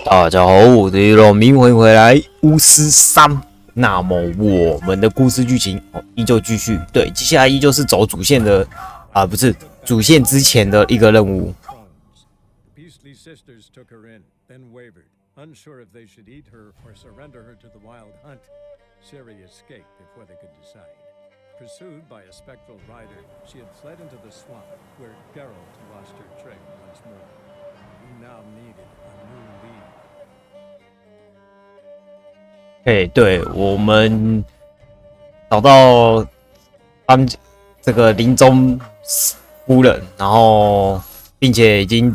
大家好，我是老明，欢迎回来巫师3。那么我们的故事剧情依旧继续，对，接下来依旧是走主线的不是主线之前的一个任务。Pursued by a spectral rider, she had fled into the swamp, where Geralt lost her trail once more. He now needed a new lead. 对，我们找到这个林中夫人，然后并且已经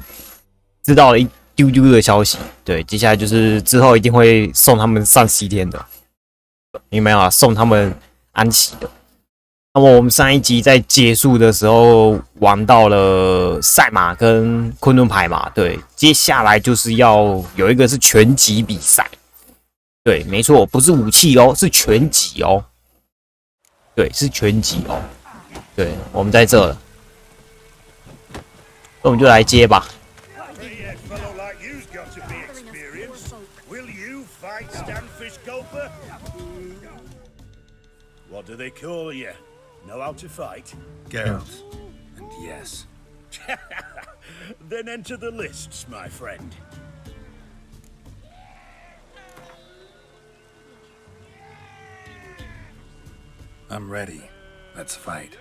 知道了一丢丢的消息。对，接下来就是之后一定会送他们上西天的，明白吗？送他们安息的。那么我们上一集在结束的时候玩到了赛马跟昆仑牌嘛，对，接下来就是要有一个是拳击比赛，对，没错，不是武器哦，是拳击哦，对，是拳击哦，对，我们在这了，那我们就来接吧。What do they call you? Know how to fight? Geralt. And yes. Then enter the lists, my friend. I'm ready. Let's fight.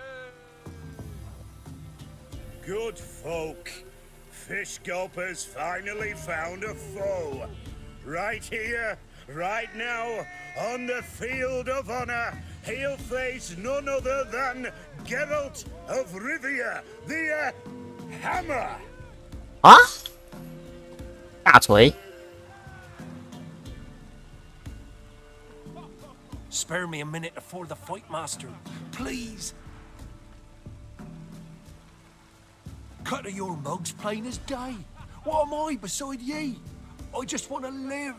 Good folk. Fish Gulper's finally found a foe. Right here, right now, on the field of honor, he'll face none other than Geralt of Rivia, the Hammer. 啊，大锤。 Spare me a minute before the fight, master. Please. Cut of your mugs plain as day. What am I beside ye? I just want to live.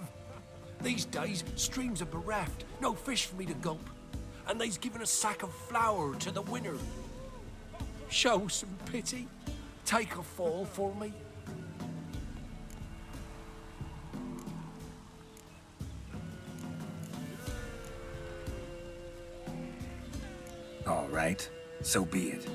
These days, streams are bereft. No fish for me to gulp. And they's given a sack of flour to the winner. Show some pity. Take a fall for me. All right. So be it.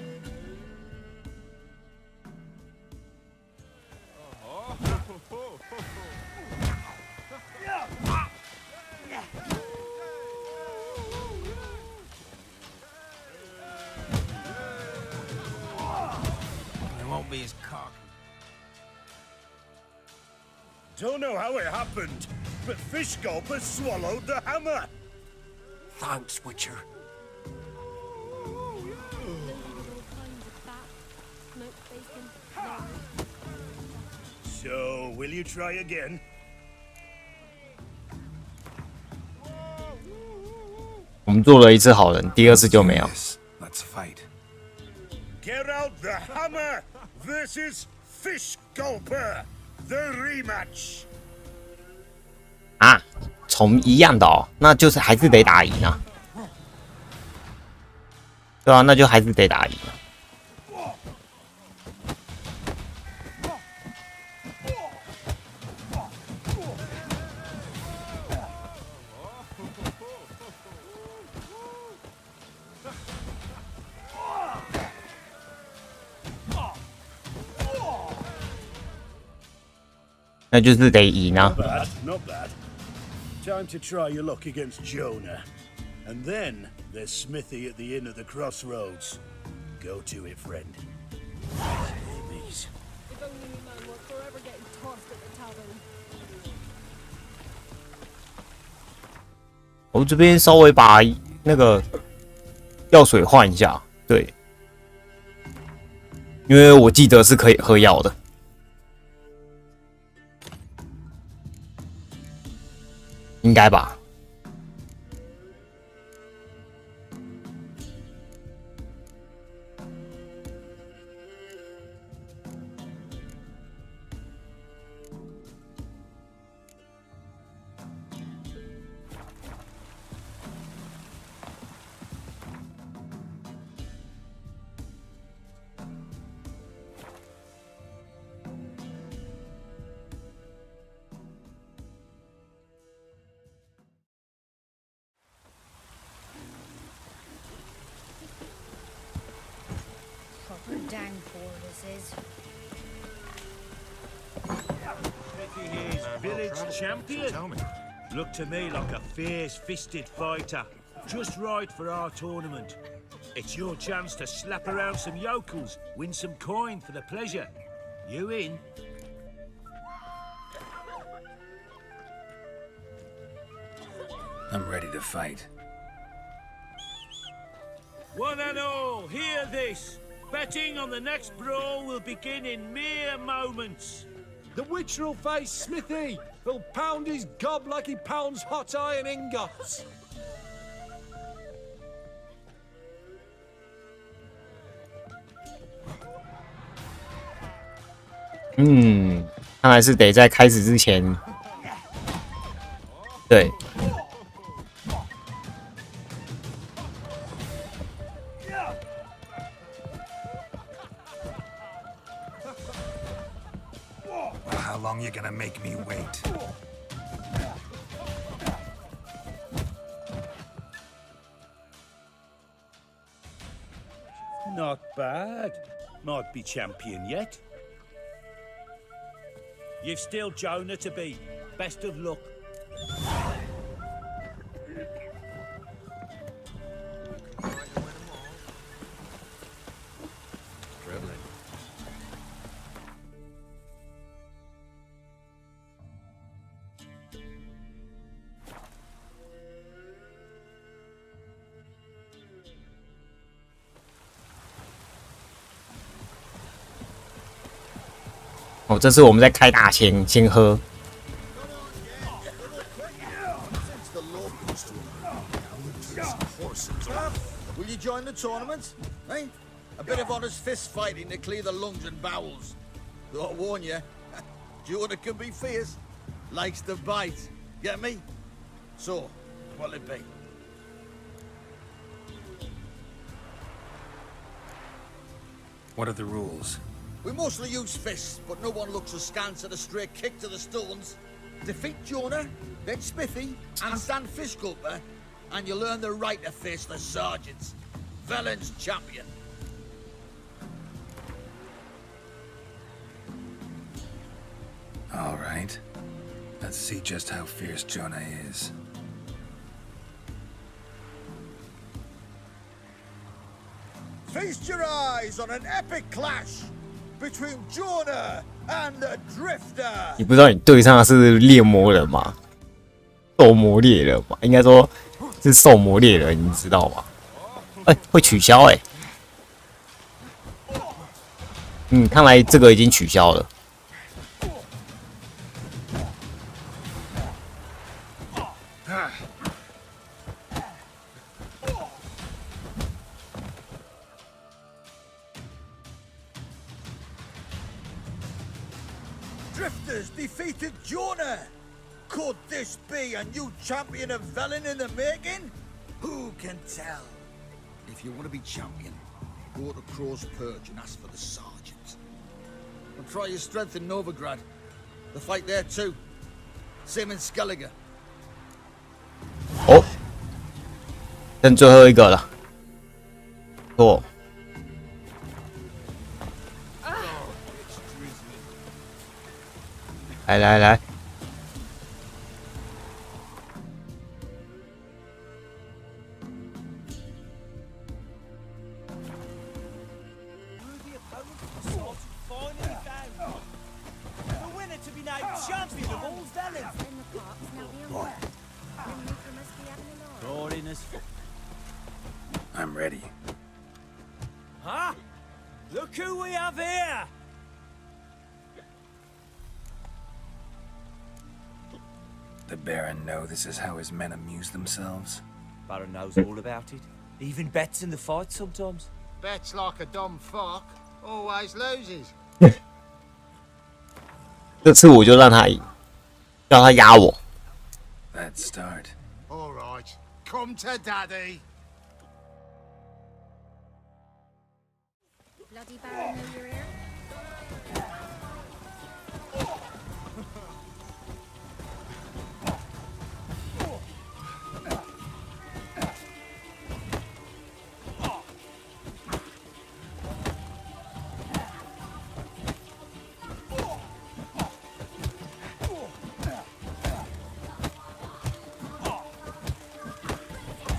Be as cocky. Don't know how it happened, but Fish Gulper swallowed the hammer. Thanks, Witcher. So, will you try again? 我们做了一次好人，第二次就没有。 Let's fight. Geralt the Hammer versus Fish Gulper, the rematch. 啊，从一样的哦，那就是还是得打赢啊。对啊，那就还是得打赢啊。 那就是得赢啊！ Not bad, not bad. Time to try your luck against Jonah. And then there's Smithy at the inn of the crossroads. Go to it, friend. Babies. If only we man were forever getting tossed at the tavern. 我这边稍微把那个药水换一下，对，因为我记得是可以喝药的。 应该吧。Dang poor this is. Here's village champion. Tell me. Look to me like a fierce-fisted fighter. Just right for our tournament. It's your chance to slap around some yokels, win some coin for the pleasure. You in? I'm ready to fight. One and all, hear this. Betting on the next brawl will begin in mere moments. The Witcher will face Smithy. He'll pound his gob like he pounds hot iron ingots. 看来是得在开始之前，对。How long you gonna make me wait? Not bad. Might be champion yet. You've still Jonah to beat. Best of luck. Dribbling. 哦，这次我们在开打前先喝。 Will you join the tournament? Eh? A bit of honest fist fighting to clear the lungs and bowels. Though I warn you, Jordan can be fierce. Likes to bite. Get me? So, what'll it be? What are the rules? We mostly use fists, but no one looks askance at a straight kick to the stones. Defeat Jonah, then Smithy, and stand Fish Gulper, and you'll earn the right to face the sergeants. Velen's champion. All right. Let's see just how fierce Jonah is. Feast your eyes on an epic clash between Jonah and the Drifter. 你不知道你对上的是猎魔人吗？兽魔猎人嘛，应该说是兽魔猎人，你知道吗？会取消看来这个已经取消了。 Drifters defeated Jonah. Could this be a new champion of Velen in the making? Who can tell? If you want to be champion, go to Crow's Purge and ask for the sergeant. And try your strength in Novigrad. The fight there too. Same in Skellige. 哦，剩最后一个了。错。来来来。 I'm ready. Huh? Look who we have here! The Baron know this is how his men amuse themselves. Baron knows all about it. Even bets in the fight sometimes. Bets like a dumb fuck, always loses. 这次我就让他赢，让他压我。 Let's start. All right, come to daddy. Bloody Baron know you're here?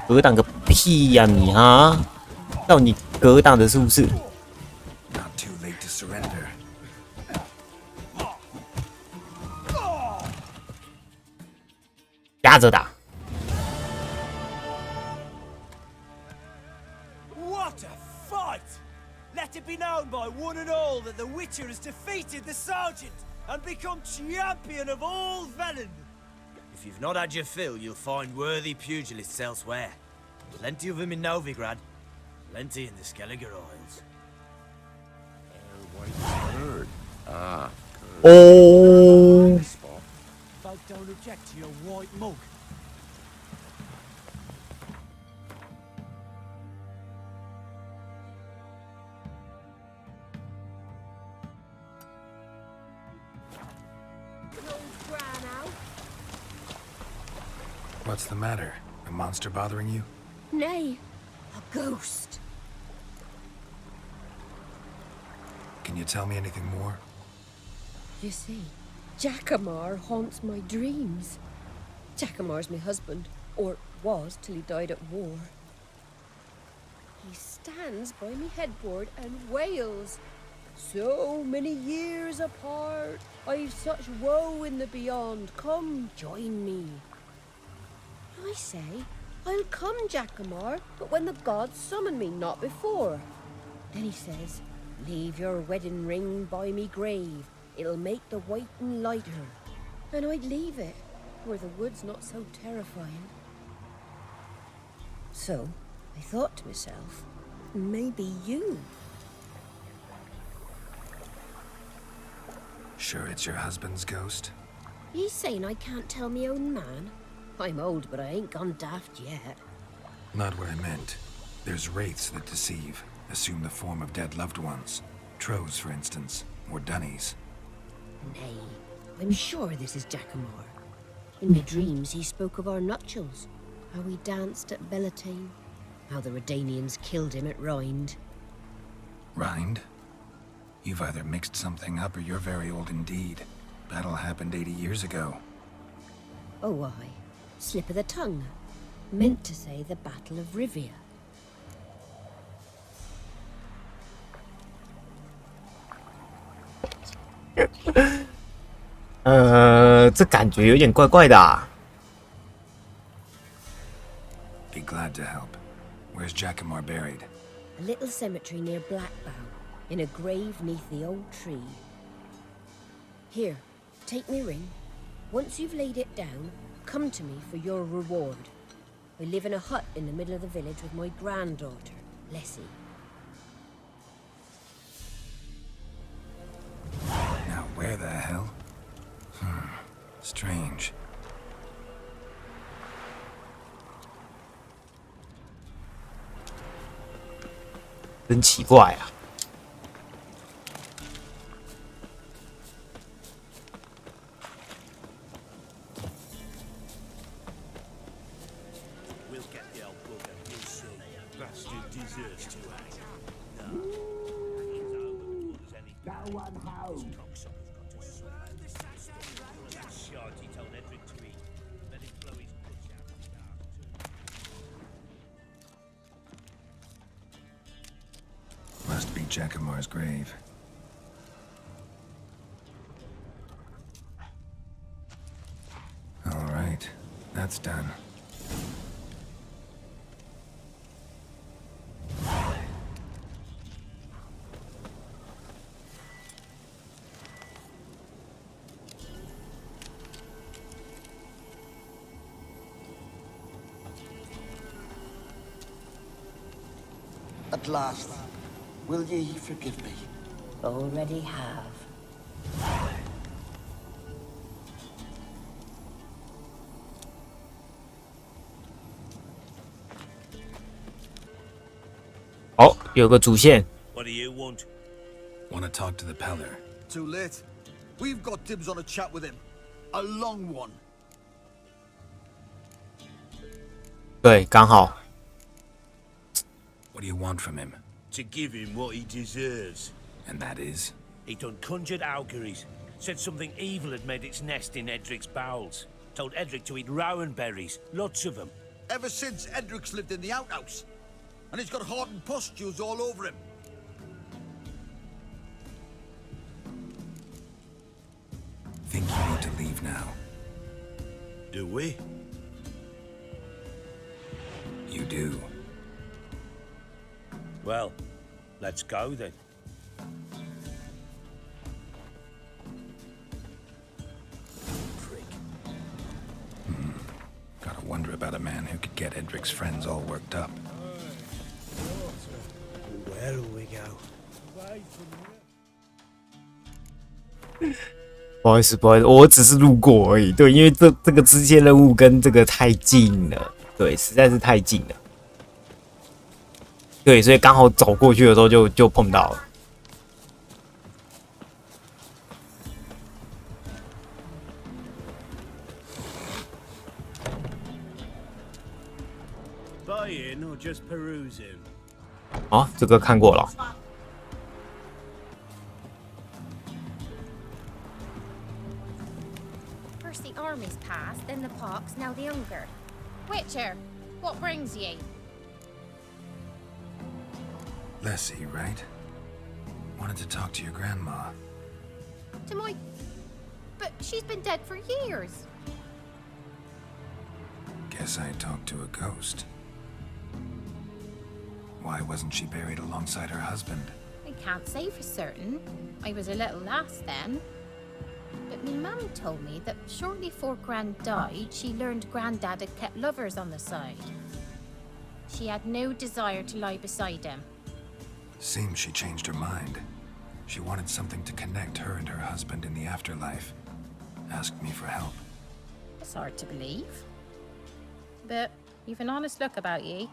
格挡个屁呀你啊！要你格挡的是不是？ Not too late to surrender. 压着打。 What a fight! Let it be known by one and all that the Witcher has defeated the Sergeant and become champion of all Velen. If you've not had your fill, you'll find worthy pugilists elsewhere. Plenty of them in Novigrad, plenty in the Skelliger Isles. Oh. Folk don't object to your white mug. What's the matter? A monster bothering you? Nay, a ghost. Can you tell me anything more? You see, Jackamar haunts my dreams. Jackamar's my husband, or was till he died at war. He stands by me headboard and wails. So many years apart, I've such woe in the beyond. Come, join me. I say, I'll come, Jackamar, but when the gods summon me, not before. Then he says, leave your wedding ring by me grave. It'll make the waiting lighter. And I'd leave it, where the wood's not so terrifying. So, I thought to myself, maybe you. Sure it's your husband's ghost? He's saying I can't tell me own man. I'm old, but I ain't gone daft yet. Not what I meant. There's wraiths that deceive, assume the form of dead loved ones. Trows, for instance, or dunnies. Nay, I'm sure this is Jackamar. In my dreams he spoke of our nuptials, how we danced at Bellatane, how the Redanians killed him at Rind. Rind? You've either mixed something up or you're very old indeed. Battle happened 80 years ago. Oh, aye. Slip of the tongue. Meant to say the Battle of Rivia. “这感觉有点怪怪的啊。” Be glad to help. Where's Jackamar buried? A little cemetery near Blackbow, in a grave neath the old tree. Here, take me ring. Once you've laid it down, come to me for your reward. I live in a hut in the middle of the village with my granddaughter, Lessie. Now where the hell? Strange. 真奇怪啊！ Must be Jackamar's grave. All right, that's done. At last, will ye forgive me? Already have. Oh, 有个主线。 What do you want? Want to talk to the Peller? Too late. We've got dibs on a chat with him. A long one. 对，刚好。 What do you want from him? To give him what he deserves. And that is? He done conjured auguries. Said something evil had made its nest in Edric's bowels. Told Edric to eat rowan berries, lots of them. ever since Edric's lived in the outhouse. And he's got hardened pustules all over him. Think you need to leave now. Do we? You do. Well, let's go then. Gotta wonder about a man who could get Edric's friends all worked up. Where'll we go? 不好意思，不好意思，我只是路过而已。对，因为这个支线任务跟这个太近了，对，实在是太近了。对，所以刚好走过去的时候就碰到了。Buying or just perusing? 啊，这个看过了。First the army's passed, then the pox, now the hunger. Witcher, what brings ye? Lessie, right? Wanted to talk to your grandma. To my... But she's been dead for years. Guess I talked to a ghost. Why wasn't she buried alongside her husband? I can't say for certain. I was a little lass then. But me mum told me that shortly before Gran died, she learned Grandad had kept lovers on the side. She had no desire to lie beside him. Seems she changed her mind. She wanted something to connect her and her husband in the afterlife. Asked me for help. It's hard to believe. But you've an honest look about ye.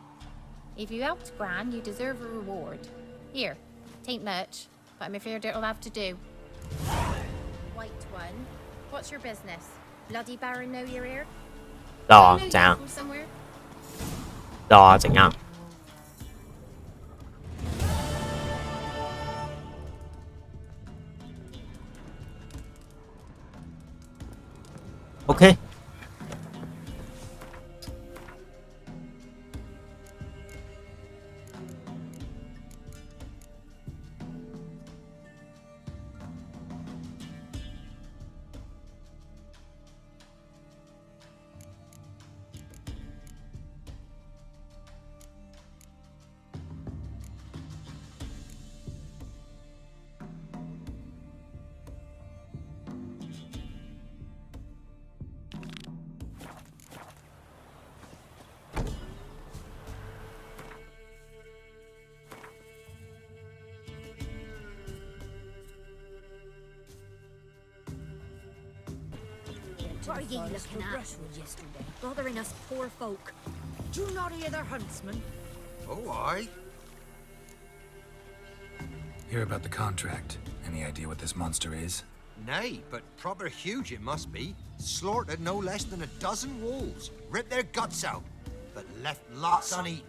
If you helped Gran, you deserve a reward. Here, tain't much, but I'm afraid it'll have to do. White one, what's your business? Bloody Baron know you're here? 知道啊，怎样？ From somewhere? 知道啊，怎样？ OK。What are ye looking at? Bothering us poor folk. Do not hear their huntsman. Oh, aye. Hear about the contract. Any idea what this monster is? Nay, but proper huge it must be. Slaughtered no less than a dozen wolves. Ripped their guts out, but left lots uneaten.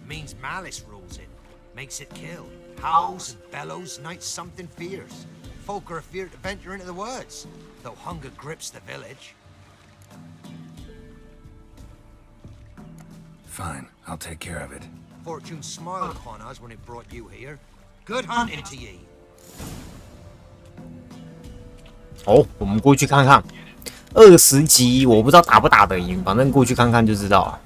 Means malice rules it. Makes it kill. Howls and bellows, nights something fierce. Folk are afeard to venture into the woods, though hunger grips the village. Fine, I'll take care of it. Fortune smiled upon us when it brought you here. Good hunting to ye. 哦，我们过去看看。20级，我不知道打不打得赢，反正过去看看就知道了。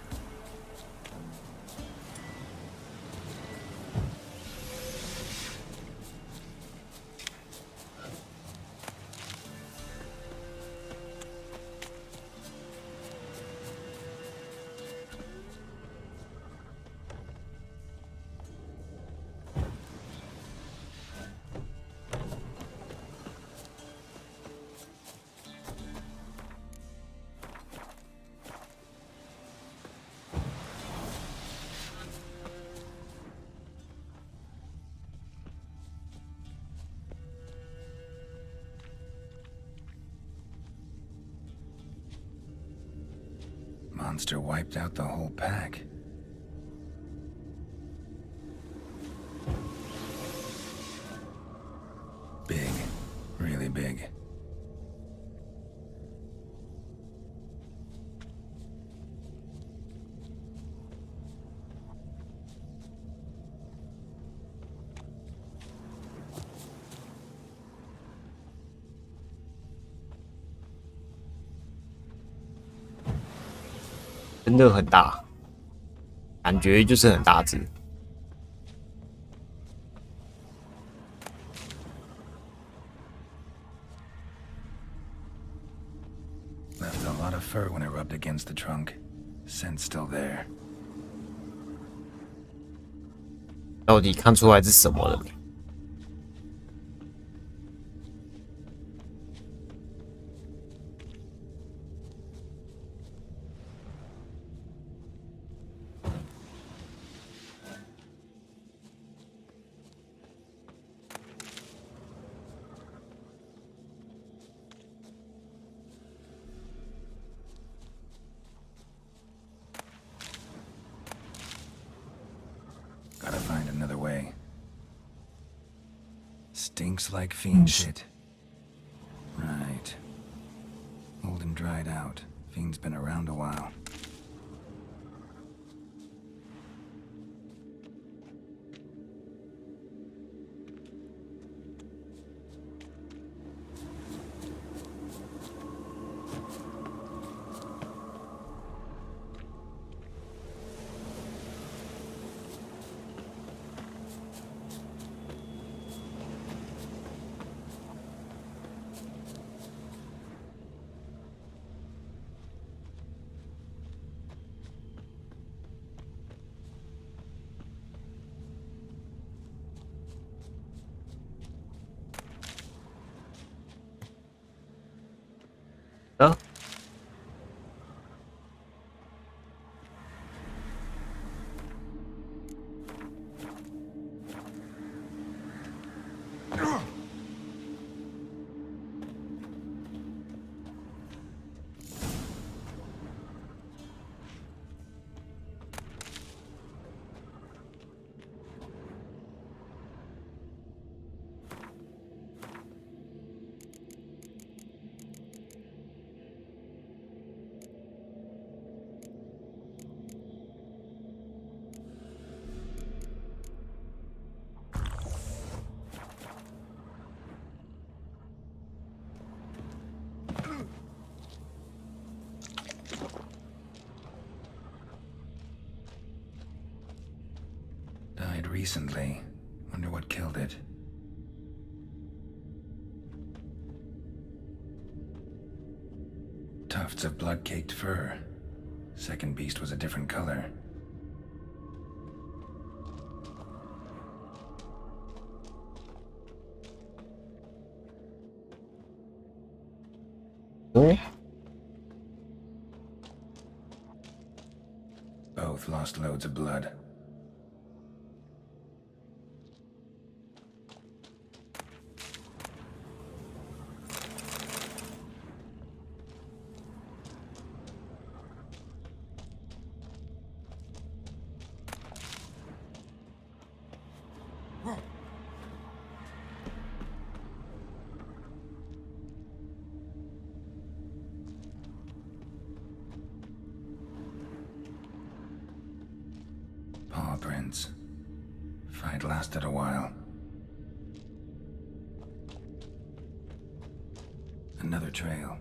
Monster wiped out the whole pack. Big. Really big. 真的很大，感觉就是很大只。Left a lot of fur when I rubbed against the trunk. Scent's still there. 到底看出来是什么了没？Gotta find another way. Stinks like fiend shit. Right. Old and dried out. Fiend's been around a while.啊？Died recently. Wonder what killed it. Tufts of blood-caked fur. Second beast was a different color. Both lost loads of blood. Paw prints. Fight lasted a while. Another trail.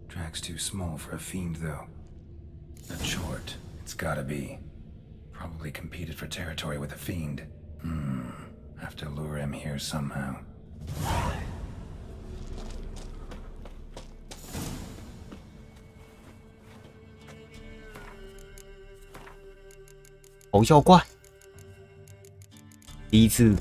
Track's too small for a fiend, though. A chort, it's gotta be. Probably competed for territory with a fiend. Have to lure him here somehow.咆哮怪，第一次。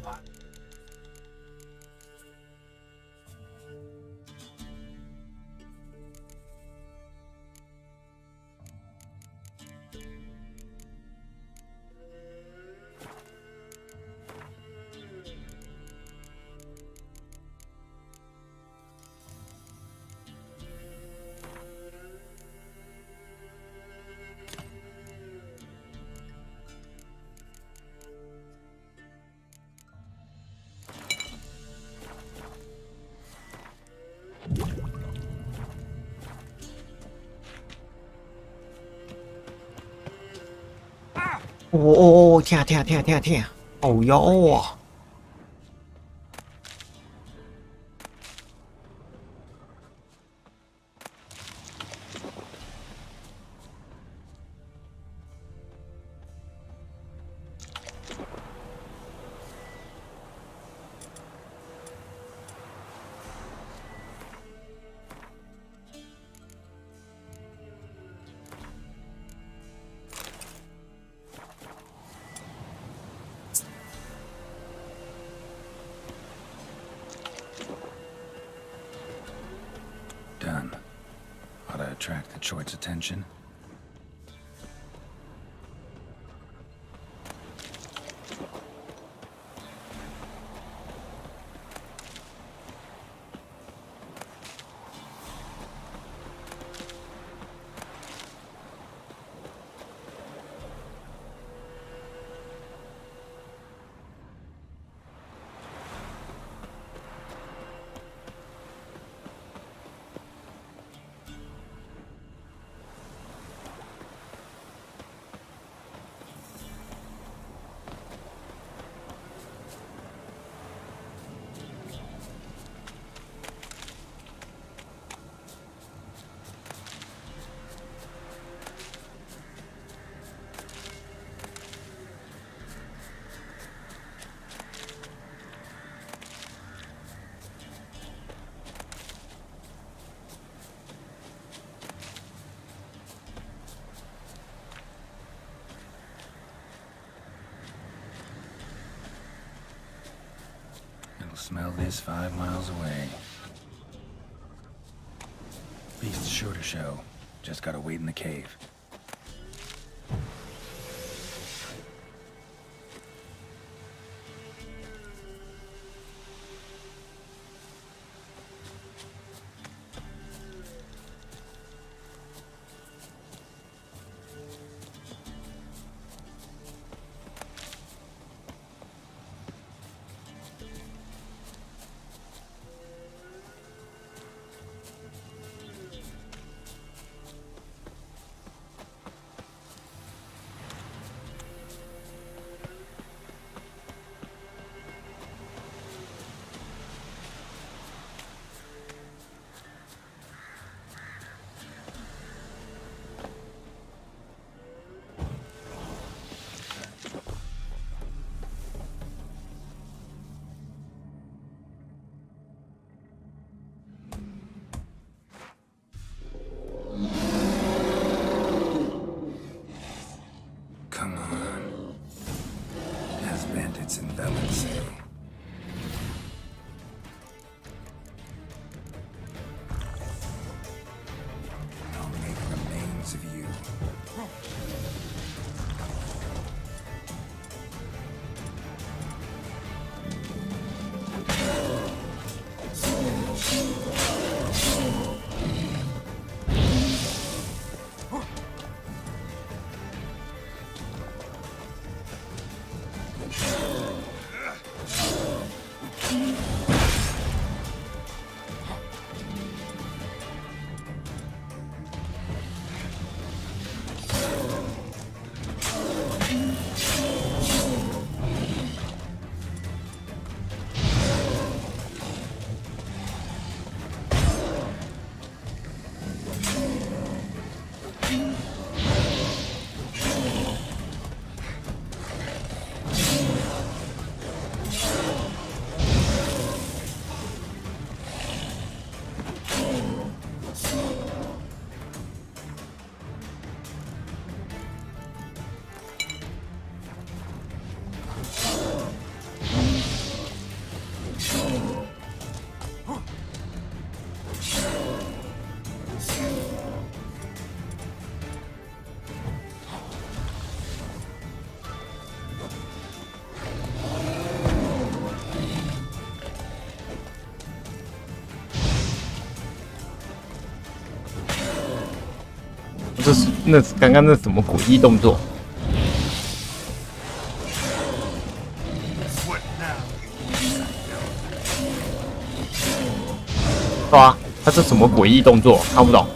哦，疼！哦哟啊！ attract the Choid's attention. Smell this 5 miles away. Beast's sure to show. Just gotta wait in the cave.这是刚刚那什么诡异动作？对啊，他这什么诡异动作？看不懂。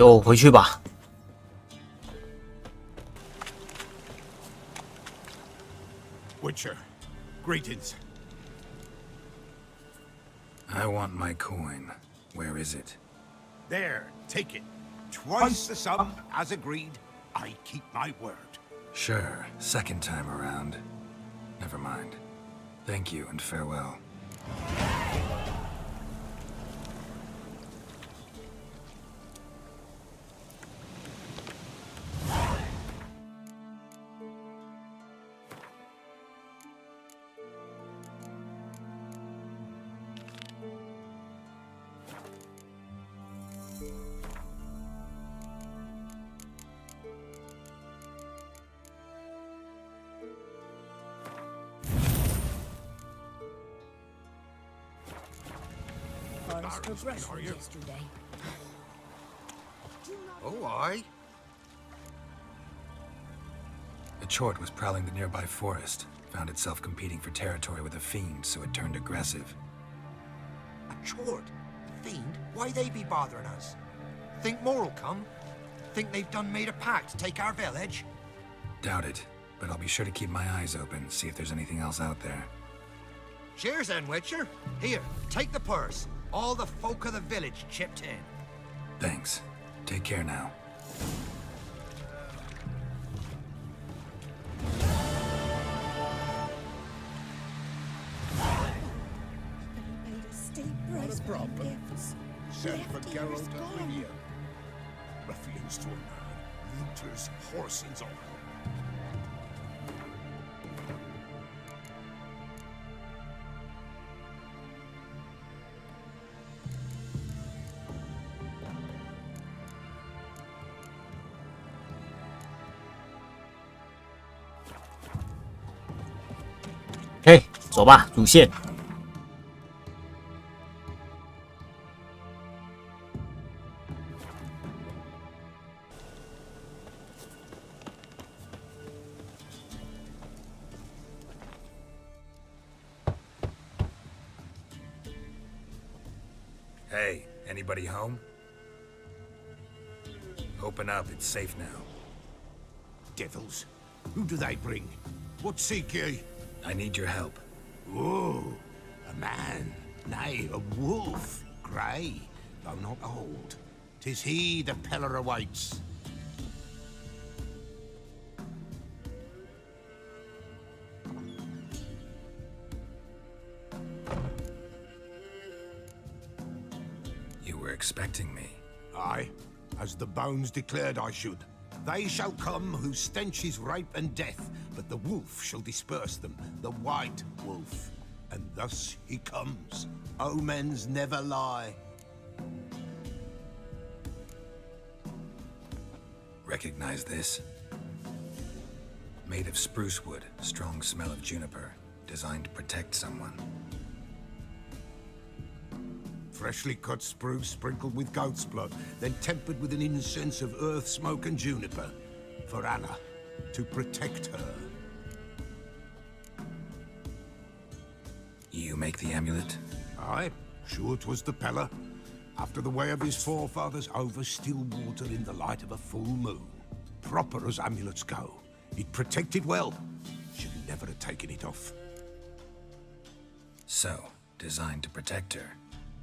就回去吧。Witcher, greetings. I want my coin. Where is it? There, take it. Twice the sum, as agreed. I keep my word. Sure, second time around. Never mind. Thank you and farewell. Progression yesterday. Oh, aye. A chort was prowling the nearby forest. Found itself competing for territory with a fiend, so it turned aggressive. A chort? Fiend? Why they be bothering us? Think more'll come? Think they've done made a pact to take our village? Doubt it, but I'll be sure to keep my eyes open, see if there's anything else out there. Cheers then, Witcher. Here, take the purse. All the folk of the village chipped in. Thanks. Take care now. Made a steep price for gifts. Send for Left Geralt ear's and gone. Rivia. Ruffians to a man, looters, horsings all. OK， 走吧，主线。Hey, anybody home? Open up, it's safe now. Devils, who do they bring? What seek ye? I need your help. Oh, a man, nay, a wolf, grey, though not old. 'Tis he the Peller awaits. You were expecting me. Aye, as the bones declared I should. They shall come whose stench is rape and death, but the wolf shall disperse them, the white wolf. And thus he comes. Omens never lie. Recognize this? Made of spruce wood, strong smell of juniper, designed to protect someone. Freshly cut spruce sprinkled with goat's blood, then tempered with an incense of earth, smoke, and juniper. For Anna, to protect her. You make the amulet? Aye, sure 'twas the Peller. After the way of his forefathers, over still water in the light of a full moon. Proper as amulets go. It protected well. Should never have taken it off. So, designed to protect her.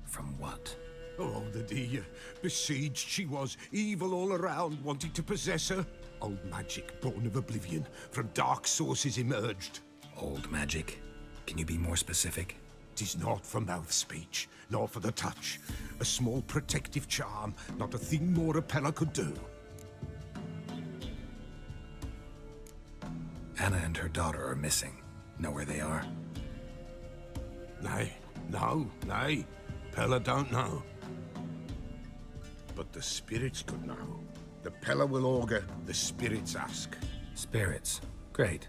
From what? Oh, the dear. Besieged she was, evil all around, wanting to possess her. Old magic, born of oblivion, from dark sources emerged. Old magic? Can you be more specific? 'Tis not for mouth speech, nor for the touch. A small protective charm, not a thing more a Peller could do. Anna and her daughter are missing. Know where they are? Nay, no, nay. Peller don't know. But the spirits could know. The Peller will augur, the spirits ask. Spirits. Great.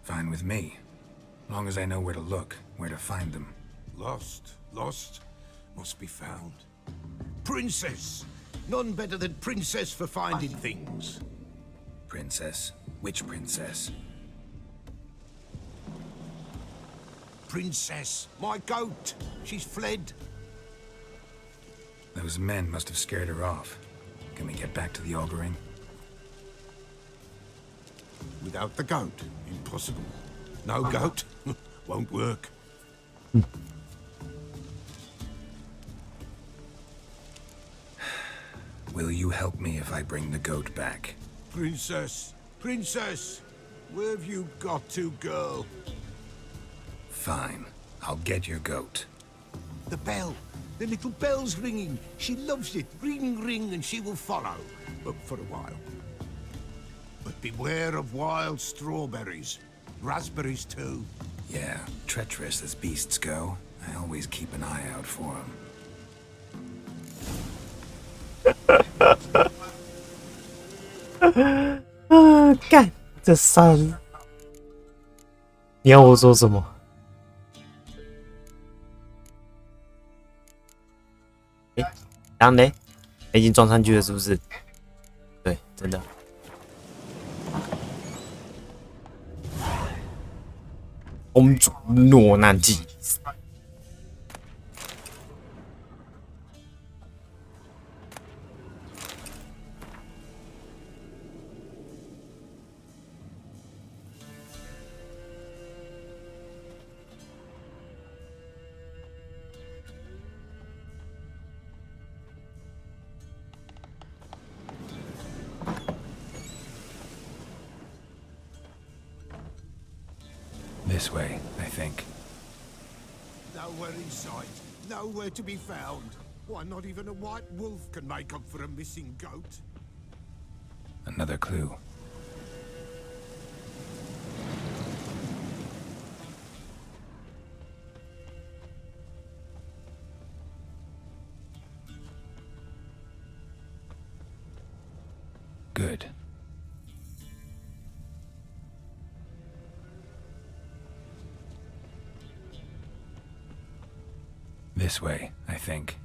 Fine with me. Long as I know where to look, where to find them. Lost, must be found. Princess! None better than Princess for finding things. Princess? Which princess? Princess, my goat. She's fled. Those men must have scared her off. Can we get back to the auguring? Without the goat, impossible. No goat, won't work. Will you help me if I bring the goat back? Princess, princess, where have you got to, girl? Fine. I'll get your goat. The bell. The little bell's ringing. She loves it. Ring, ring, and she will follow. But for a while. But beware of wild strawberries. Raspberries, too. Yeah, treacherous as beasts go. I always keep an eye out for them.干这三，你要我说什么？然后呢？已经装上去了，是不是？对，真的。公主诺难记。This way, I think. Nowhere in sight. Nowhere to be found. Why, not even a white wolf can make up for a missing goat. Another clue. Good. This way, I think.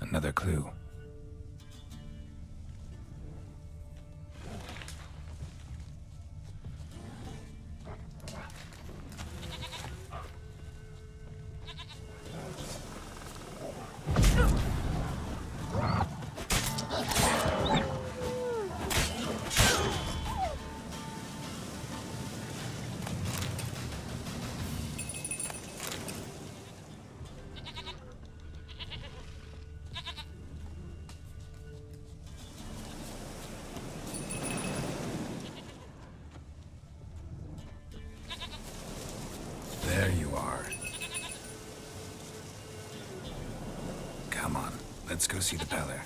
Another clue. There you are. Come on, let's go see the Peller.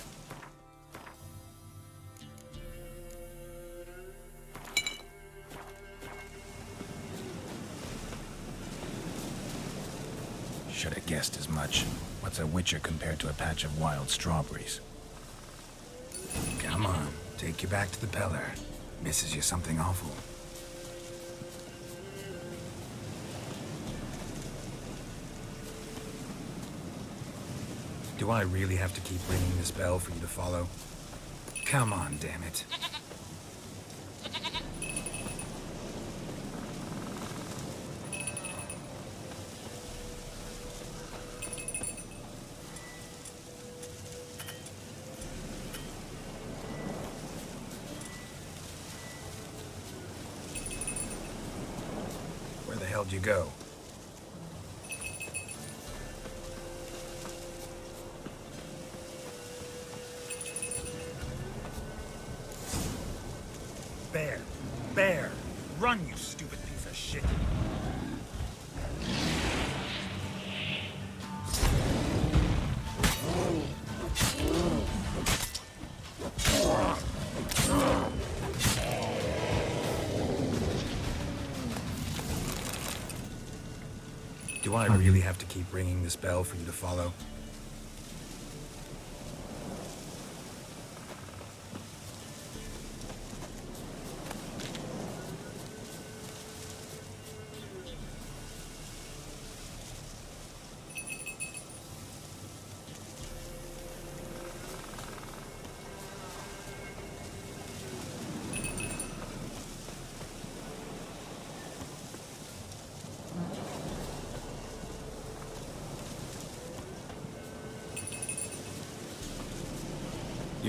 Should have guessed as much. What's a witcher compared to a patch of wild strawberries? Come on, take you back to the Peller. Misses you something awful. Do I really have to keep ringing this bell for you to follow? Come on, damn it. Where the hell did you go? Bear! Run, you stupid piece of shit! Do I really have to keep ringing this bell for you to follow?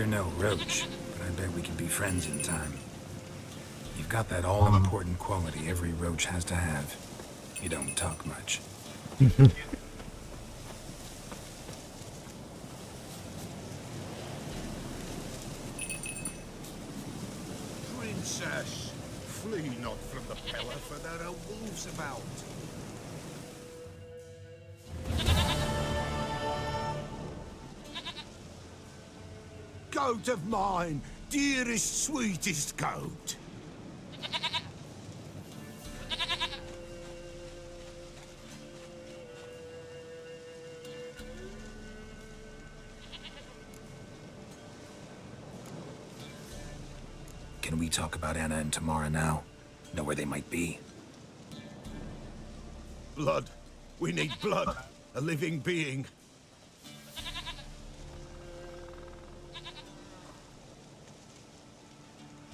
You're no roach, but I bet we can be friends in time. You've got that all-important quality every roach has to have. You don't talk much. Princess, flee not from the pillar, for there are wolves about. Goat of mine, dearest, sweetest goat. Can we talk about Anna and Tamara now? Know where they might be? Blood. We need blood. A living being.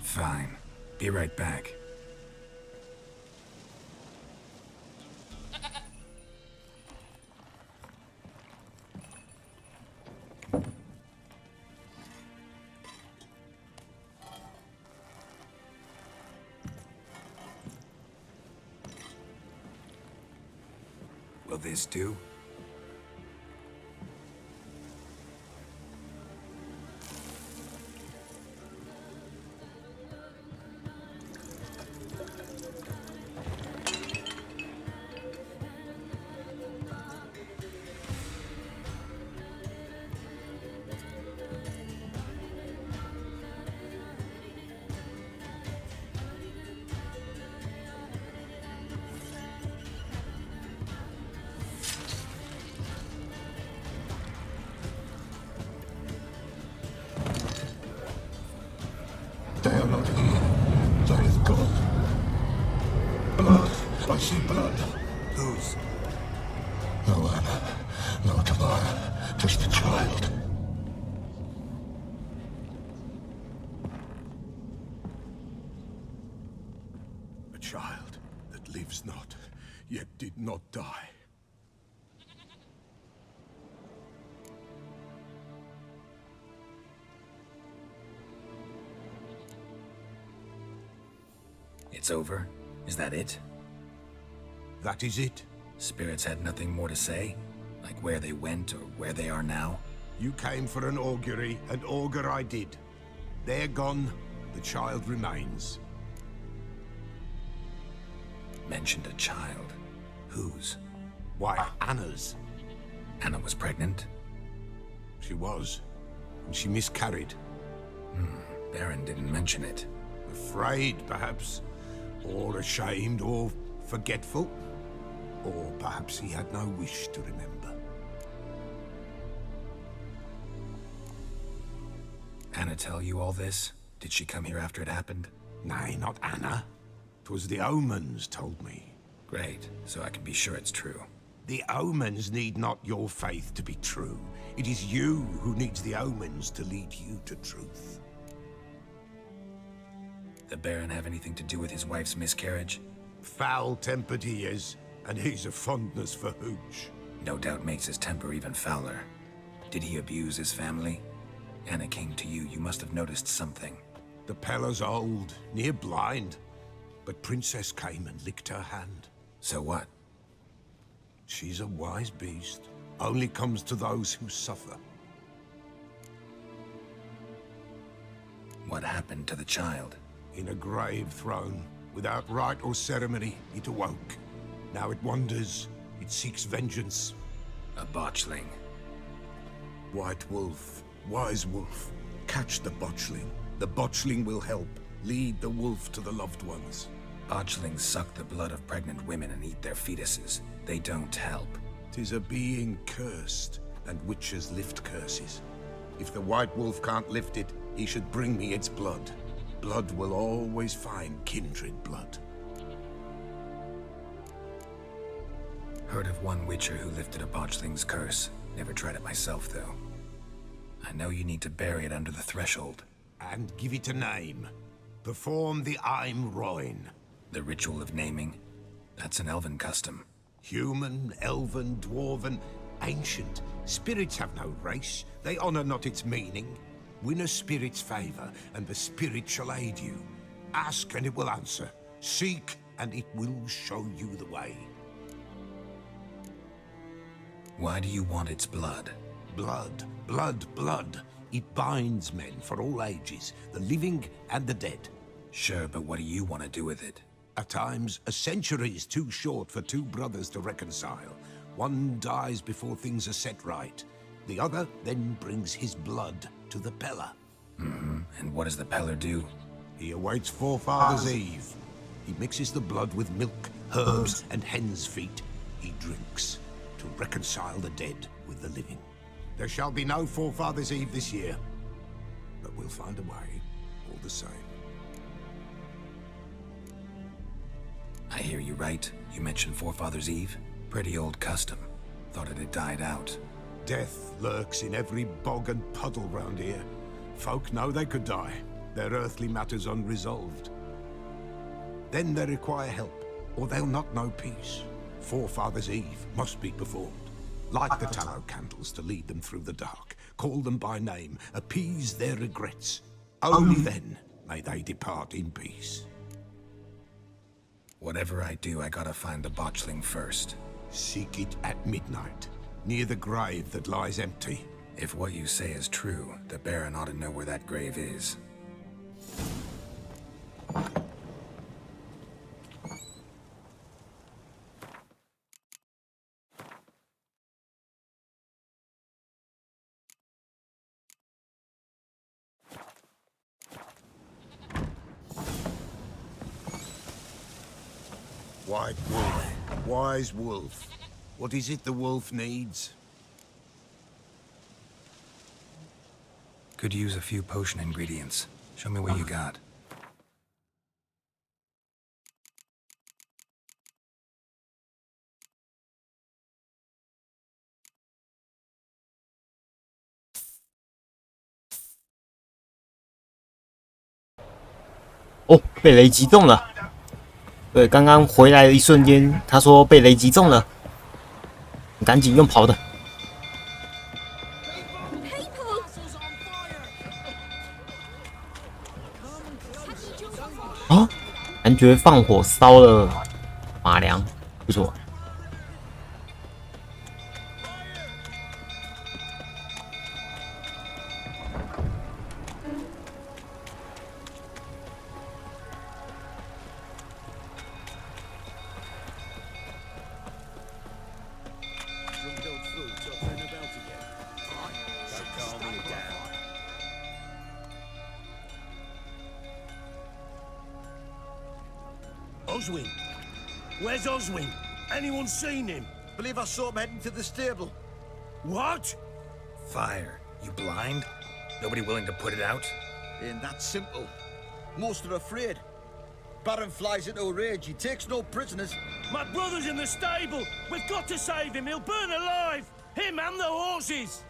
Fine. Be right back. Will this do? They are not here. There is God. Blood. I see blood. Whose? No Anna. No Tamara. Just the child. A child that lives not, yet did not die. It's over? Is that it? That is it. Spirits had nothing more to say? Like where they went or where they are now? You came for an augury, and augur I did. They're gone. The child remains. Mentioned a child. Whose? Why, Anna's. Anna was pregnant? She was. And she miscarried. Baron didn't mention it. Afraid, perhaps. Or ashamed, or forgetful. Or perhaps he had no wish to remember. Anna tell you all this? Did she come here after it happened? Nay, not Anna. 'Twas the omens told me. Great, so I can be sure it's true. The omens need not your faith to be true. It is you who needs the omens to lead you to truth. The Baron have anything to do with his wife's miscarriage? Foul-tempered he is, and he's a fondness for hooch. No doubt makes his temper even fouler. Did he abuse his family? Anna came to you, you must have noticed something. The Pella's old, near blind, but Princess came and licked her hand. So what? She's a wise beast, only comes to those who suffer. What happened to the child? In a grave thrown, without rite or ceremony, it awoke. Now it wanders, it seeks vengeance. A botchling. White wolf, wise wolf, catch the botchling. The botchling will help, lead the wolf to the loved ones. Botchlings suck the blood of pregnant women and eat their fetuses. They don't help. 'Tis a being cursed, and witches lift curses. If the white wolf can't lift it, he should bring me its blood. Blood will always find kindred blood. Heard of one witcher who lifted a botchling's curse. Never tried it myself, though. I know you need to bury it under the threshold. And give it a name. Perform the Aim Roin. The ritual of naming? That's an elven custom. Human, elven, dwarven, ancient. Spirits have no race. They honor not its meaning. Win a spirit's favor, and the spirit shall aid you. Ask, and it will answer. Seek, and it will show you the way. Why do you want its blood? Blood, blood, blood. It binds men for all ages, the living and the dead. Sure, but what do you want to do with it? At times, a century is too short for two brothers to reconcile. One dies before things are set right. The other then brings his blood to the Peller. And what does the Peller do? He awaits Forefathers' Eve. He mixes the blood with milk, herbs, and hen's feet. He drinks to reconcile the dead with the living. There shall be no Forefathers' Eve this year, but we'll find a way, all the same. I hear you right. You mentioned Forefathers' Eve. Pretty old custom. Thought it had died out. Death lurks in every bog and puddle round here. Folk know they could die, their earthly matters unresolved. Then they require help, or they'll not know peace. Forefathers' Eve must be performed. Light the tallow candles to lead them through the dark. Call them by name, appease their regrets. Only then may they depart in peace. Whatever I do, I gotta find the botchling first. Seek it at midnight, near the grave that lies empty. If what you say is true, the Baron ought to know where that grave is. White wolf, wise wolf. What is it the wolf needs? Could use a few potion ingredients. Show me what you got.哦，被雷击中了。对，刚刚回来的一瞬间，他说被雷击中了，赶紧用跑的。啊！男爵放火烧了马良，不错。Oswin! Where's Oswin? Anyone seen him? Believe I saw him heading to the stable. What? Fire. You blind? Nobody willing to put it out? Ain't that simple. Most are afraid. Baron flies into a rage. He takes no prisoners. My brother's in the stable. We've got to save him. He'll burn alive. Him and the horses.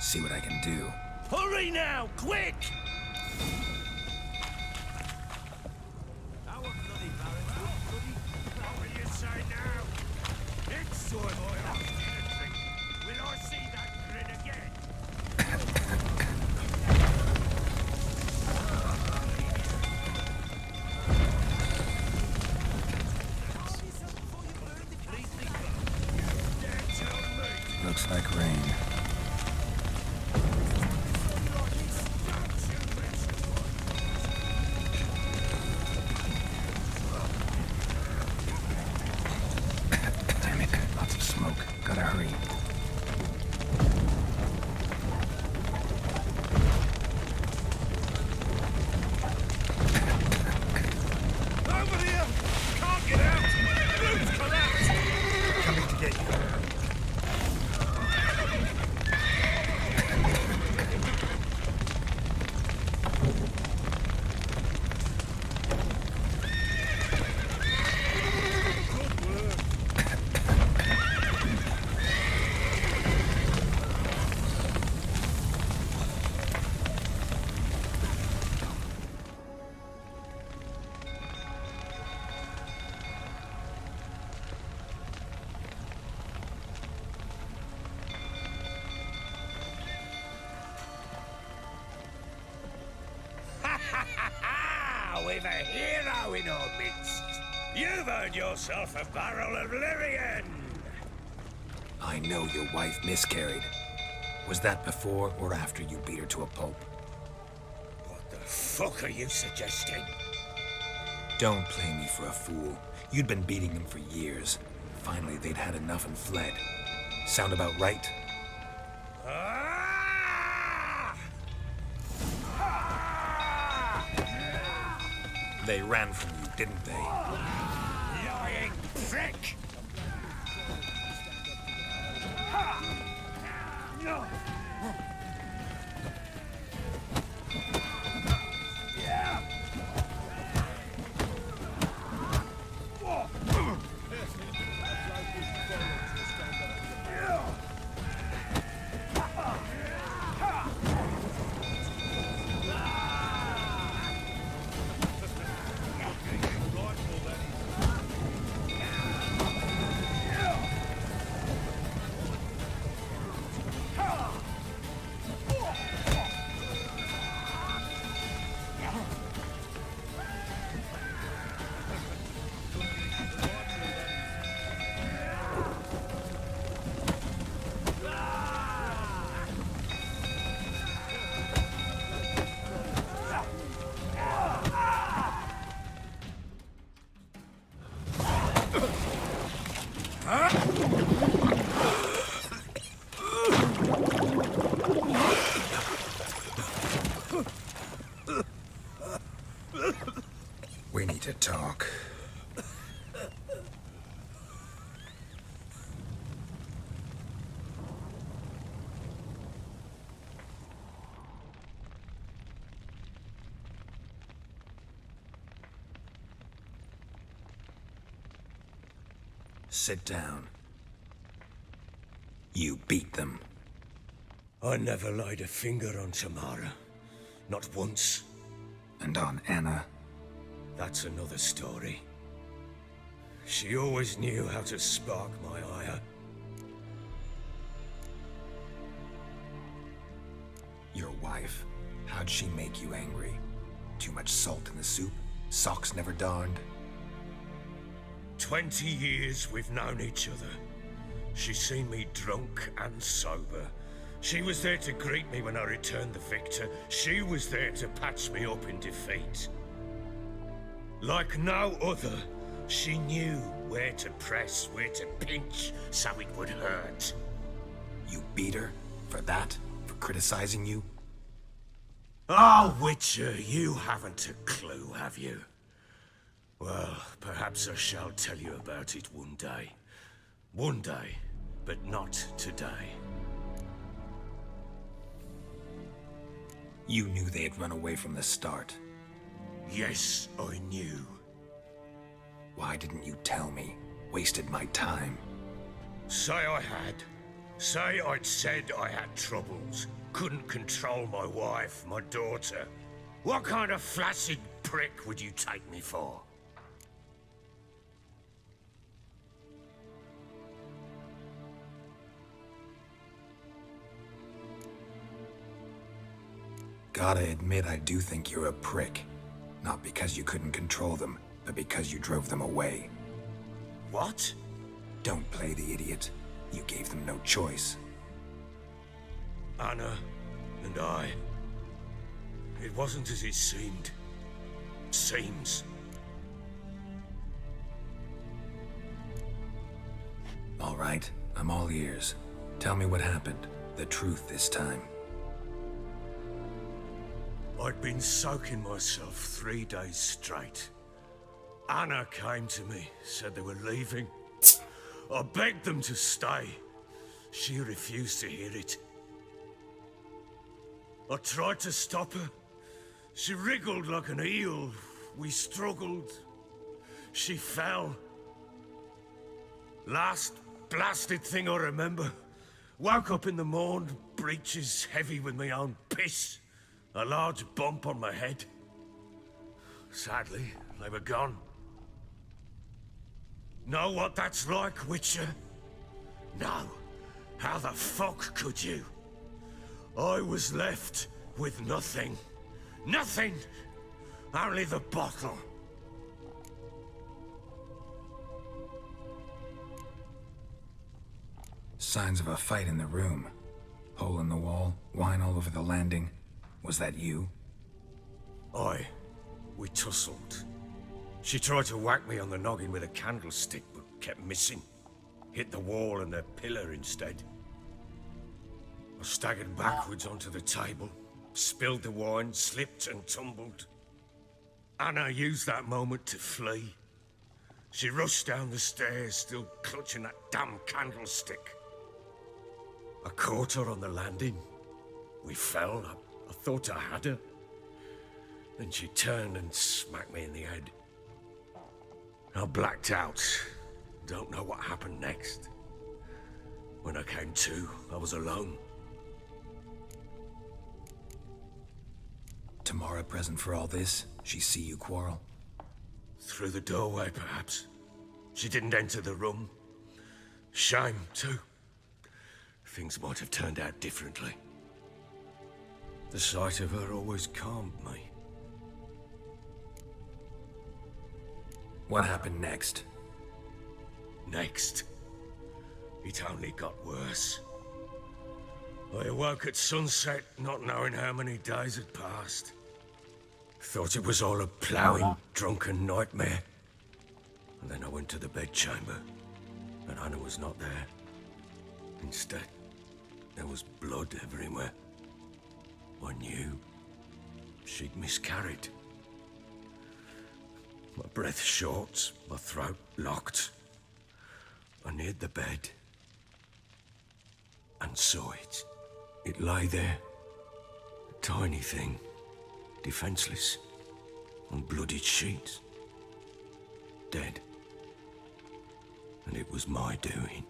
See what I can do. Hurry now, quick! Looks like rain. Damn it, lots of smoke. Gotta hurry. Over here! Can't get out! Roof's collapsed! Coming to get you. now we've a hero in our midst. You've earned yourself a barrel of Lyrian. I know your wife miscarried. Was that before or after you beat her to a pulp? What the fuck are you suggesting? Don't play me for a fool. You'd been beating them for years. Finally, they'd had enough and fled. Sound about right? They ran from you, didn't they? Lying prick! We need to talk. Sit down. You beat them. I never laid a finger on Tamara. Not once. And on Anna? That's another story. She always knew how to spark my ire. Your wife. How'd she make you angry? Too much salt in the soup? Socks never darned? 20 years we've known each other. She's seen me drunk and sober. She was there to greet me when I returned the victor. She was there to patch me up in defeat. Like no other, she knew where to press, where to pinch, so it would hurt. You beat her? For that? For criticizing you? Oh, Witcher, you haven't a clue, have you? Well, perhaps I shall tell you about it one day. One day, but not today. You knew they had run away from the start. Yes, I knew. Why didn't you tell me? Wasted my time. Say I had. Say I'd said I had troubles. Couldn't control my wife, my daughter. What kind of flaccid prick would you take me for? Gotta admit, I do think you're a prick. Not because you couldn't control them, but because you drove them away. What? Don't play the idiot. You gave them no choice. Anna and I. It wasn't as it seemed. Seems. All right, I'm all ears. Tell me what happened. The truth this time. I'd been soaking myself 3 days straight. Anna came to me, said they were leaving. I begged them to stay. She refused to hear it. I tried to stop her. She wriggled like an eel. We struggled. She fell. Last blasted thing I remember. Woke up in the morn, breeches heavy with my own piss. A large bump on my head. Sadly, they were gone. Know what that's like, Witcher? No. How the fuck could you? I was left with nothing. Nothing! Only the bottle. Signs of a fight in the room. Hole in the wall, wine all over the landing. Was that you? Aye. We tussled. She tried to whack me on the noggin with a candlestick, but kept missing. Hit the wall and the pillar instead. I staggered backwards onto the table, spilled the wine, slipped and tumbled. Anna used that moment to flee. She rushed down the stairs, still clutching that damn candlestick. I caught her on the landing. We fell. I thought I had her. Then she turned and smacked me in the head. I blacked out. Don't know what happened next. When I came to, I was alone. Tamara present for all this? She see you quarrel? Through the doorway, perhaps. She didn't enter the room. Shame, too. Things might have turned out differently. The sight of her always calmed me. What happened next? Next? It only got worse. I awoke at sunset, not knowing how many days had passed. Thought it was all a ploughing, drunken nightmare. And then I went to the bedchamber, and Anna was not there. Instead, there was blood everywhere. I knew she'd miscarried. My breath short, my throat locked. I neared the bed and saw it. It lay there, a tiny thing, defenseless, on bloodied sheets, dead. And it was my doing.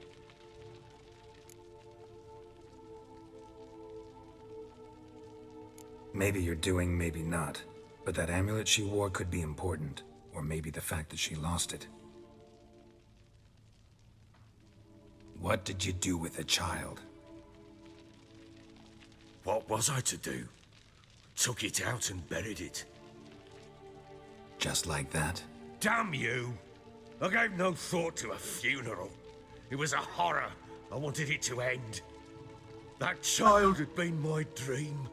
Maybe you're doing, maybe not. But that amulet she wore could be important. Or maybe the fact that she lost it. What did you do with the child? What was I to do? Took it out and buried it. Just like that? Damn you! I gave no thought to a funeral. It was a horror. I wanted it to end. That child had been my dream.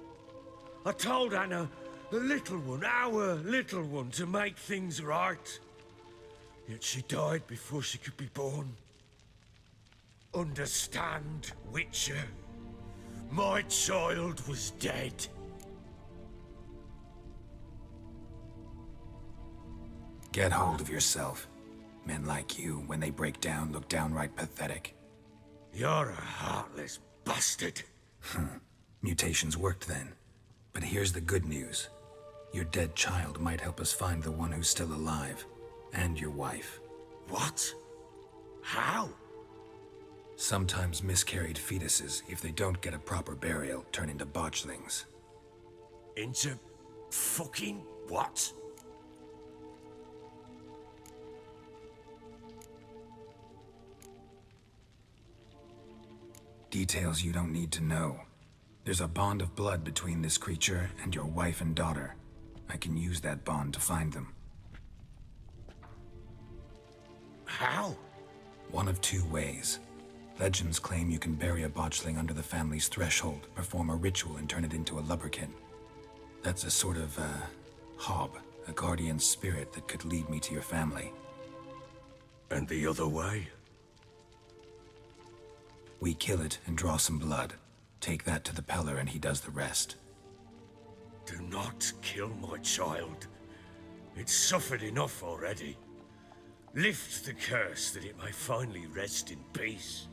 I told Anna, the little one, our little one, to make things right. Yet she died before she could be born. Understand, Witcher? My child was dead. Get hold of yourself. Men like you, when they break down, look downright pathetic. You're a heartless bastard. Mutations worked then. But here's the good news. Your dead child might help us find the one who's still alive. And your wife. What? How? Sometimes miscarried fetuses, if they don't get a proper burial, turn into botchlings. Into fucking what? Details you don't need to know. There's a bond of blood between this creature and your wife and daughter. I can use that bond to find them. How? One of two ways. Legends claim you can bury a botchling under the family's threshold, perform a ritual, and turn it into a lubberkin. That's a sort of, hob, a guardian spirit that could lead me to your family. And the other way? We kill it and draw some blood. Take that to the Peller and he does the rest. Do not kill my child. It's suffered enough already. Lift the curse that it may finally rest in peace.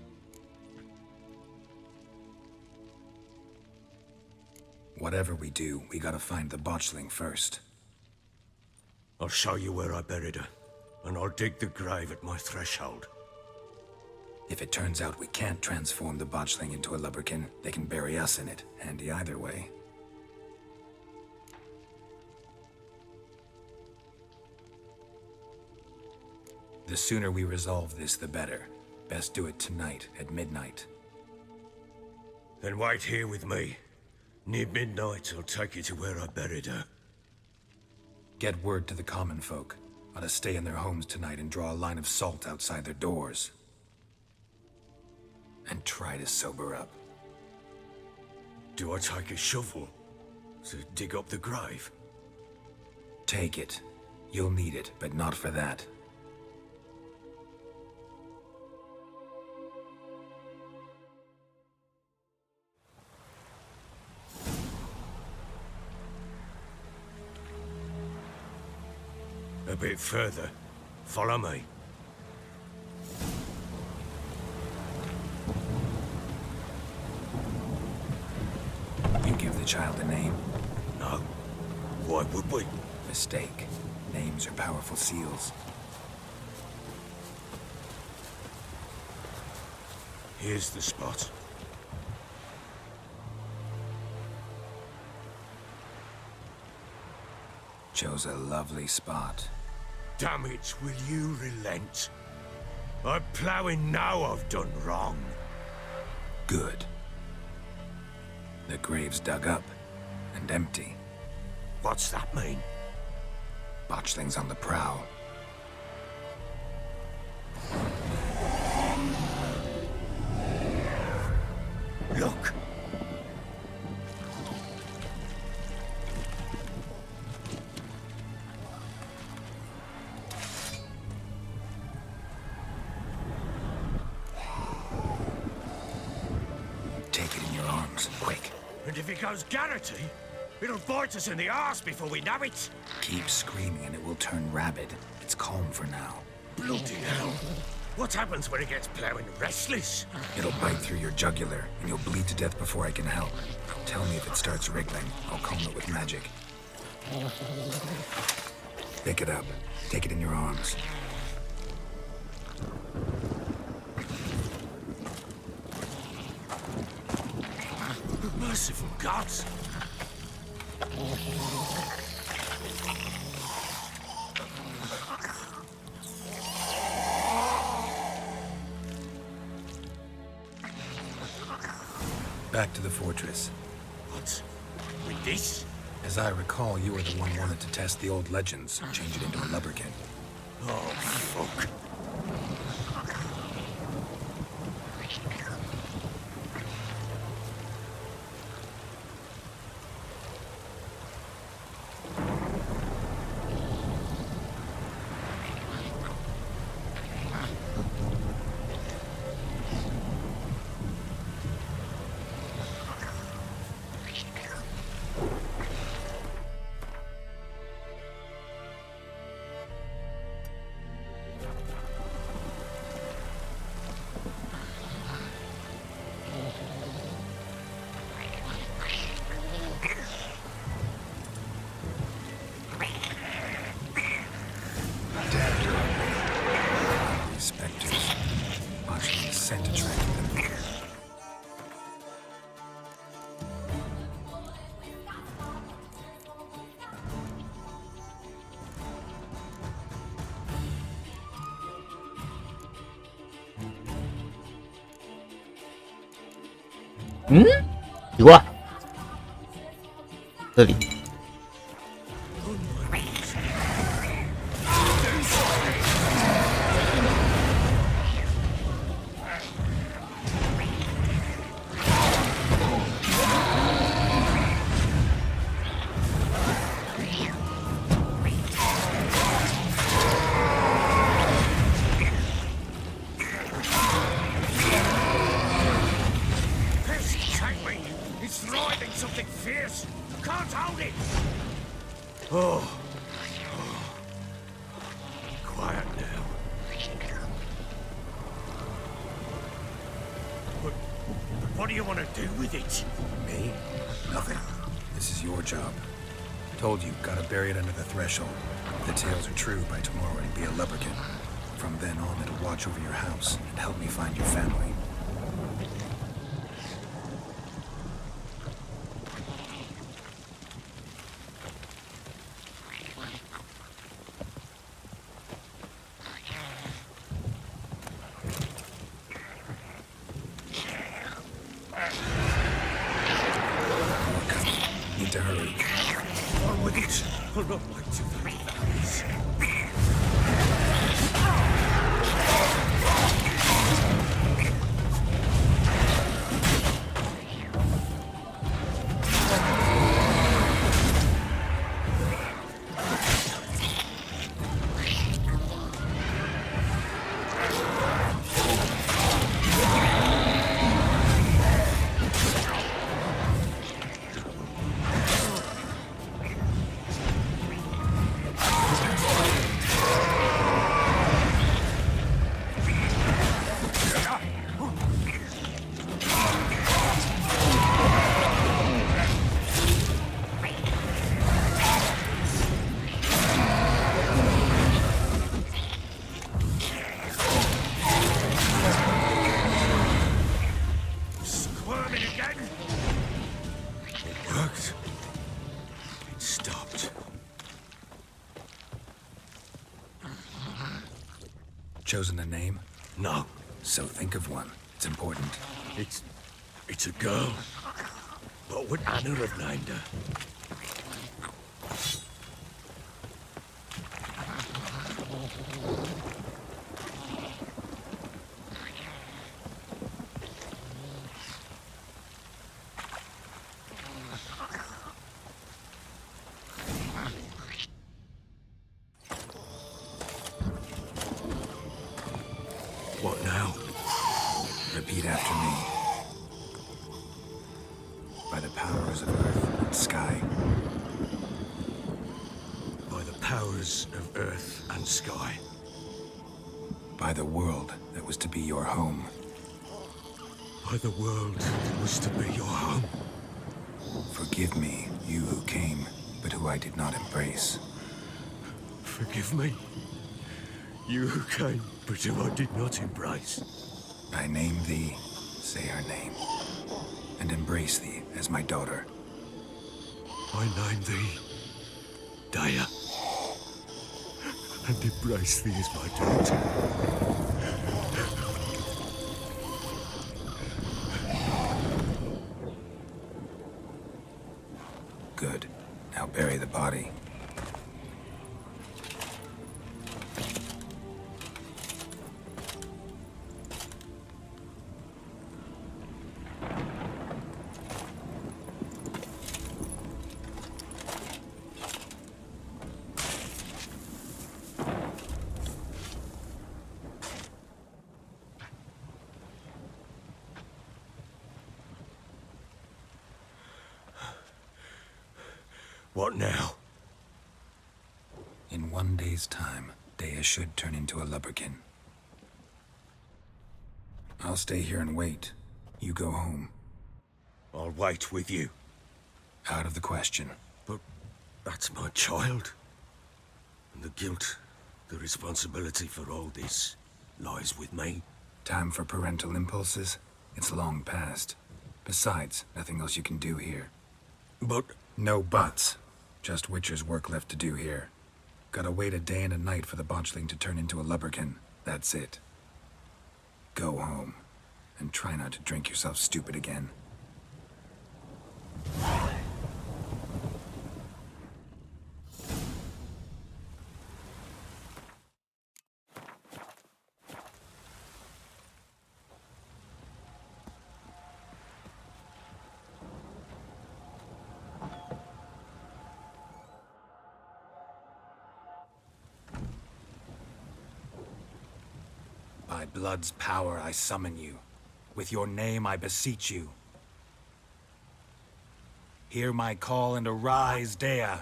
Whatever we do, we gotta find the botchling first. I'll show you where I buried her, and I'll dig the grave at my threshold. If it turns out we can't transform the botchling into a lubberkin, they can bury us in it. Handy either way. The sooner we resolve this, the better. Best do it tonight, at midnight. Then wait here with me. Near midnight, I'll take you to where I buried her. Get word to the common folk. Ought to stay in their homes tonight and draw a line of salt outside their doors. And try to sober up. Do I take a shovel to dig up the grave? Take it. You'll need it, but not for that. A bit further. Follow me. You give the child a name? No. Why would we? Mistake. Names are powerful seals. Here's the spot. Chose a lovely spot. Damn it, will you relent? I'm ploughing now I've done wrong. Good. The grave's dug up and empty. What's that mean? Botchling's on the prowl. Look! Take it in your arms, quick. And if it goes Garrity, it'll bite us in the arse before we know it. Keep screaming and it will turn rabid. It's calm for now. Bloody hell. What happens when it gets ploughing restless? It'll bite through your jugular, and you'll bleed to death before I can help. Tell me if it starts wriggling. I'll calm it with magic. Pick it up. Take it in your arms. Merciful gods! Back to the fortress. What? With this? As I recall, you were the one wanted to test the old legends, change it into a lubberkin. Oh, fuck. Spectres. Watching the scent attracting them. Hmm? 奇怪，这里。Oh. Quiet now. What do you want to do with it? Me? Nothing. This is your job. Told you, gotta bury it under the threshold. If the tales are true, by tomorrow it'll be a lubberkin. From then on, it'll watch over your house and help me find your family. Need to hurry. On with it. I'll not like to fight valleys. Chosen a name? No. So think of one. It's important. It's a girl. What would Anna have named her? What now? Repeat after me. By the powers of earth and sky. By the powers of earth and sky. By the world that was to be your home. By the world that was to be your home. Forgive me, you who came, but who I did not embrace. Forgive me, you who came, but who I did not embrace. I name thee, say her name, and embrace thee as my daughter. I name thee, Daya, and embrace thee as my daughter. Good. Now bury the body. What now? In 1 day's time, Daya should turn into a lubberkin. I'll stay here and wait. You go home. I'll wait with you. Out of the question. But that's my child. And the guilt, the responsibility for all this lies with me. Time for parental impulses? It's long past. Besides, nothing else you can do here. But... No buts. Just Witcher's work left to do here. Gotta wait a day and a night for the botchling to turn into a lubberkin. That's it. Go home. And try not to drink yourself stupid again. By blood's power I summon you. With your name I beseech you. Hear my call and arise, Daya.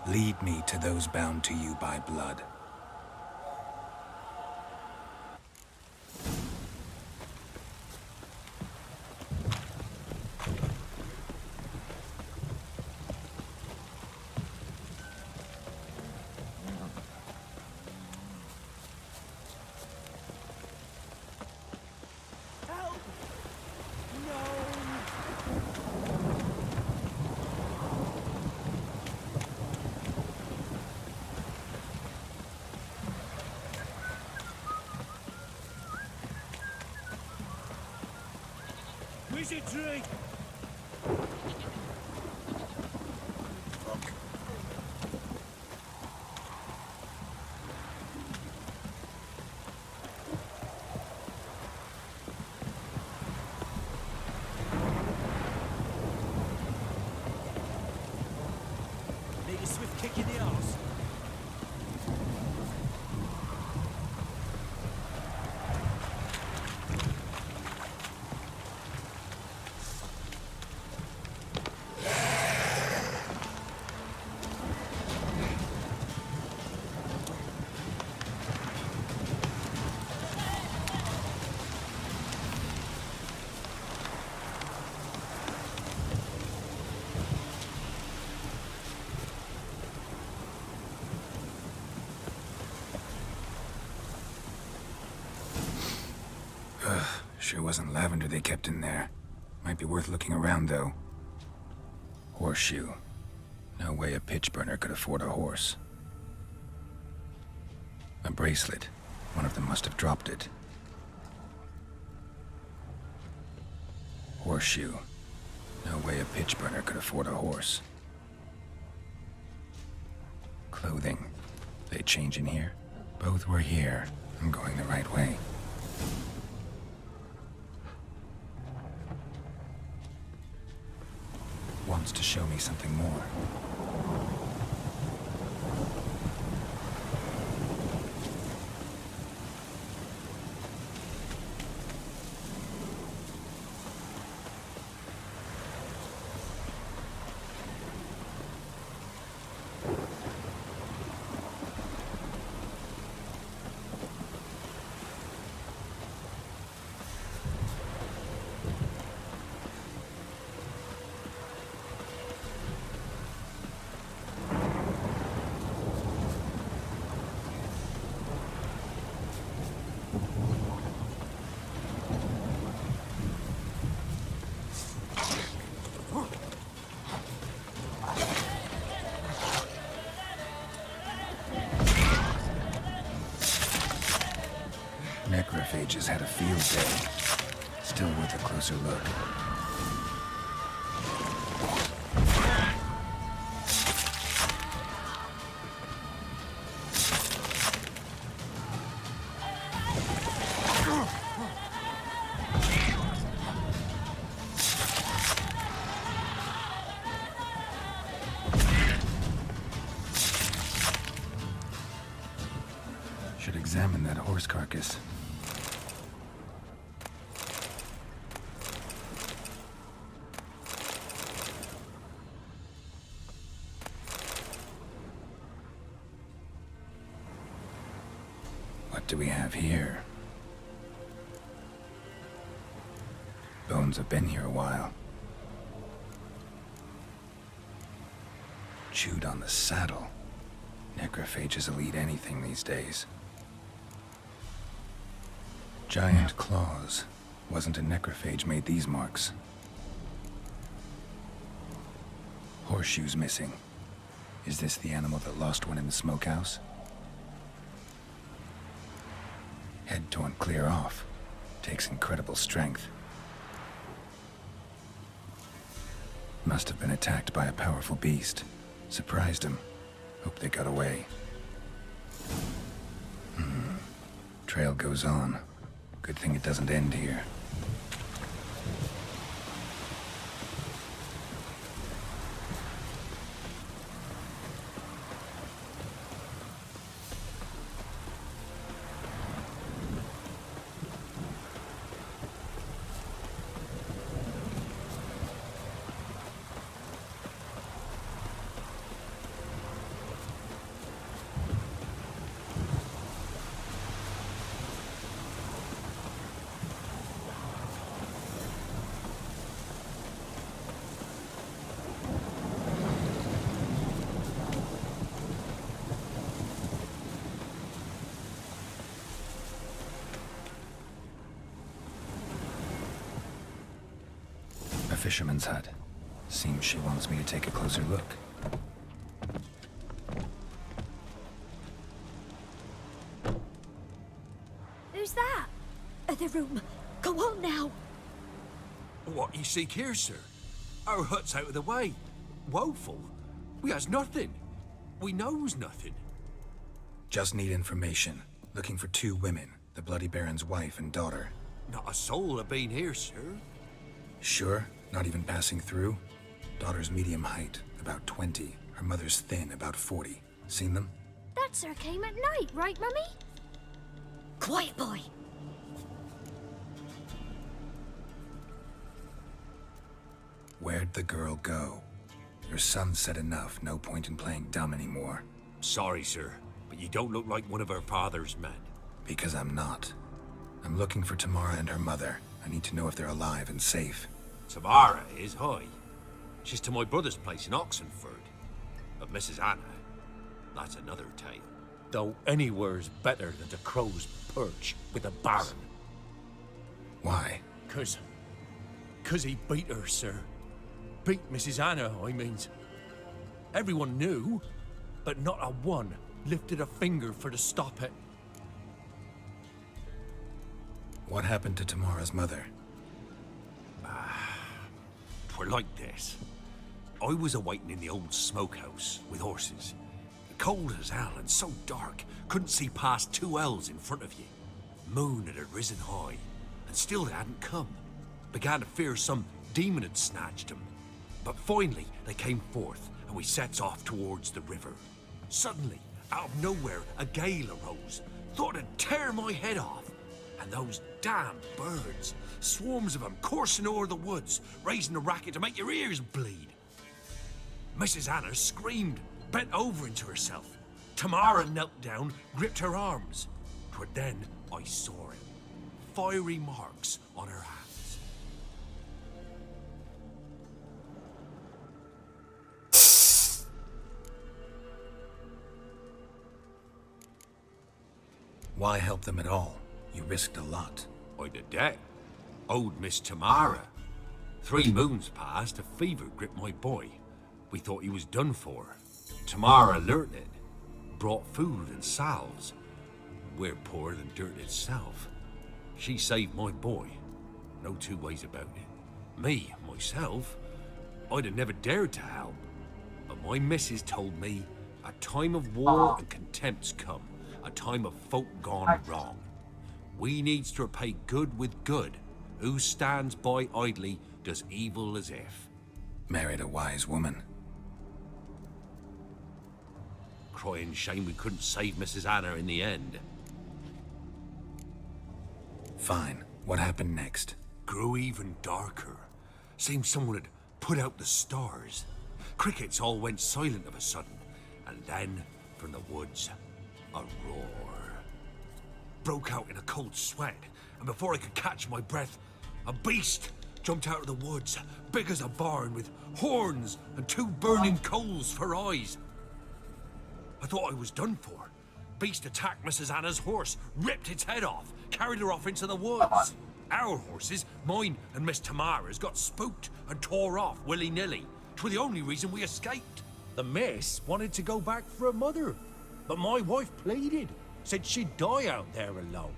Lead me to those bound to you by blood. Push it, tree! Need a swift kick in the arse. Sure wasn't lavender they kept in there. Might be worth looking around, though. Horseshoe. No way a pitch burner could afford a horse. A bracelet. One of them must have dropped it. Horseshoe. No way a pitch burner could afford a horse. Clothing. They change in here? Both were here. I'm going the right way. Wants to show me something more. Necrophages had a field day. Still worth a closer look. Should examine that horse carcass. What do we have here? Bones have been here a while. Chewed on the saddle. Necrophages will eat anything these days. Giant claws. Wasn't a necrophage made these marks. Horseshoes missing. Is this the animal that lost one in the smokehouse? Head torn clear off. Takes incredible strength. Must have been attacked by a powerful beast. Surprised him. Hope they got away. Trail goes on. Good thing it doesn't end here. A fisherman's hut. Seems she wants me to take a closer look. Who's that? The room. Go on now. What you seek here, sir? Our hut's out of the way. Woeful. We has nothing. We knows nothing. Just need information. Looking for 2 women, the Bloody Baron's wife and daughter. Not a soul have been here, sir. Sure? Not even passing through? Daughter's medium height, about 20. Her mother's thin, about 40. Seen them? That sir came at night, right, Mummy? Quiet, boy. Where'd the girl go? Your son said enough, no point in playing dumb anymore. Sorry, sir, but you don't look like one of our father's men. Because I'm not. I'm looking for Tamara and her mother. I need to know if they're alive and safe. Tamara is high. She's to my brother's place in Oxenford. But Mrs. Anna, that's another tale. Though anywhere's better than the Crow's Perch with a baron. Why? Cause he beat her, sir. Beat Mrs. Anna, I means. Everyone knew, but not a one lifted a finger for to stop it. What happened to Tamara's mother? Twere like this. I was awaiting in the old smokehouse with horses. Cold as hell and so dark, couldn't see past 2 ells in front of you. Moon had risen high, and still they hadn't come. Began to fear some demon had snatched them. But finally, they came forth, and we sets off towards the river. Suddenly, out of nowhere, a gale arose. Thought it'd tear my head off. And those damn birds, swarms of them coursing o'er the woods, raising a racket to make your ears bleed. Mrs. Anna screamed, bent over into herself. Tamara knelt down, gripped her arms. 'Twere then I saw it. Fiery marks on her hands. Why help them at all? You risked a lot. I did that. Owed Miss Tamara. 3 moons passed, a fever gripped my boy. We thought he was done for. Tamara learnt it. Brought food and salves. We're poorer than dirt itself. She saved my boy. No 2 ways about it. Me, myself, I'd have never dared to help. But my missus told me a time of war and contempt's come. A time of folk gone wrong. We needs to repay good with good. Who stands by idly does evil as if. Married a wise woman. Crying shame we couldn't save Mrs. Anna in the end. Fine. What happened next? Grew even darker. Seemed someone had put out the stars. Crickets all went silent of a sudden. And then, from the woods, a roar. Broke out in a cold sweat, and before I could catch my breath, a beast jumped out of the woods, big as a barn, with horns and 2 burning coals for eyes. I thought I was done for. Beast attacked Mrs. Anna's horse, ripped its head off, carried her off into the woods. Our horses, mine and Miss Tamara's, got spooked and tore off willy-nilly. 'Twere the only reason we escaped. The miss wanted to go back for her mother, but my wife pleaded. Said she'd die out there alone.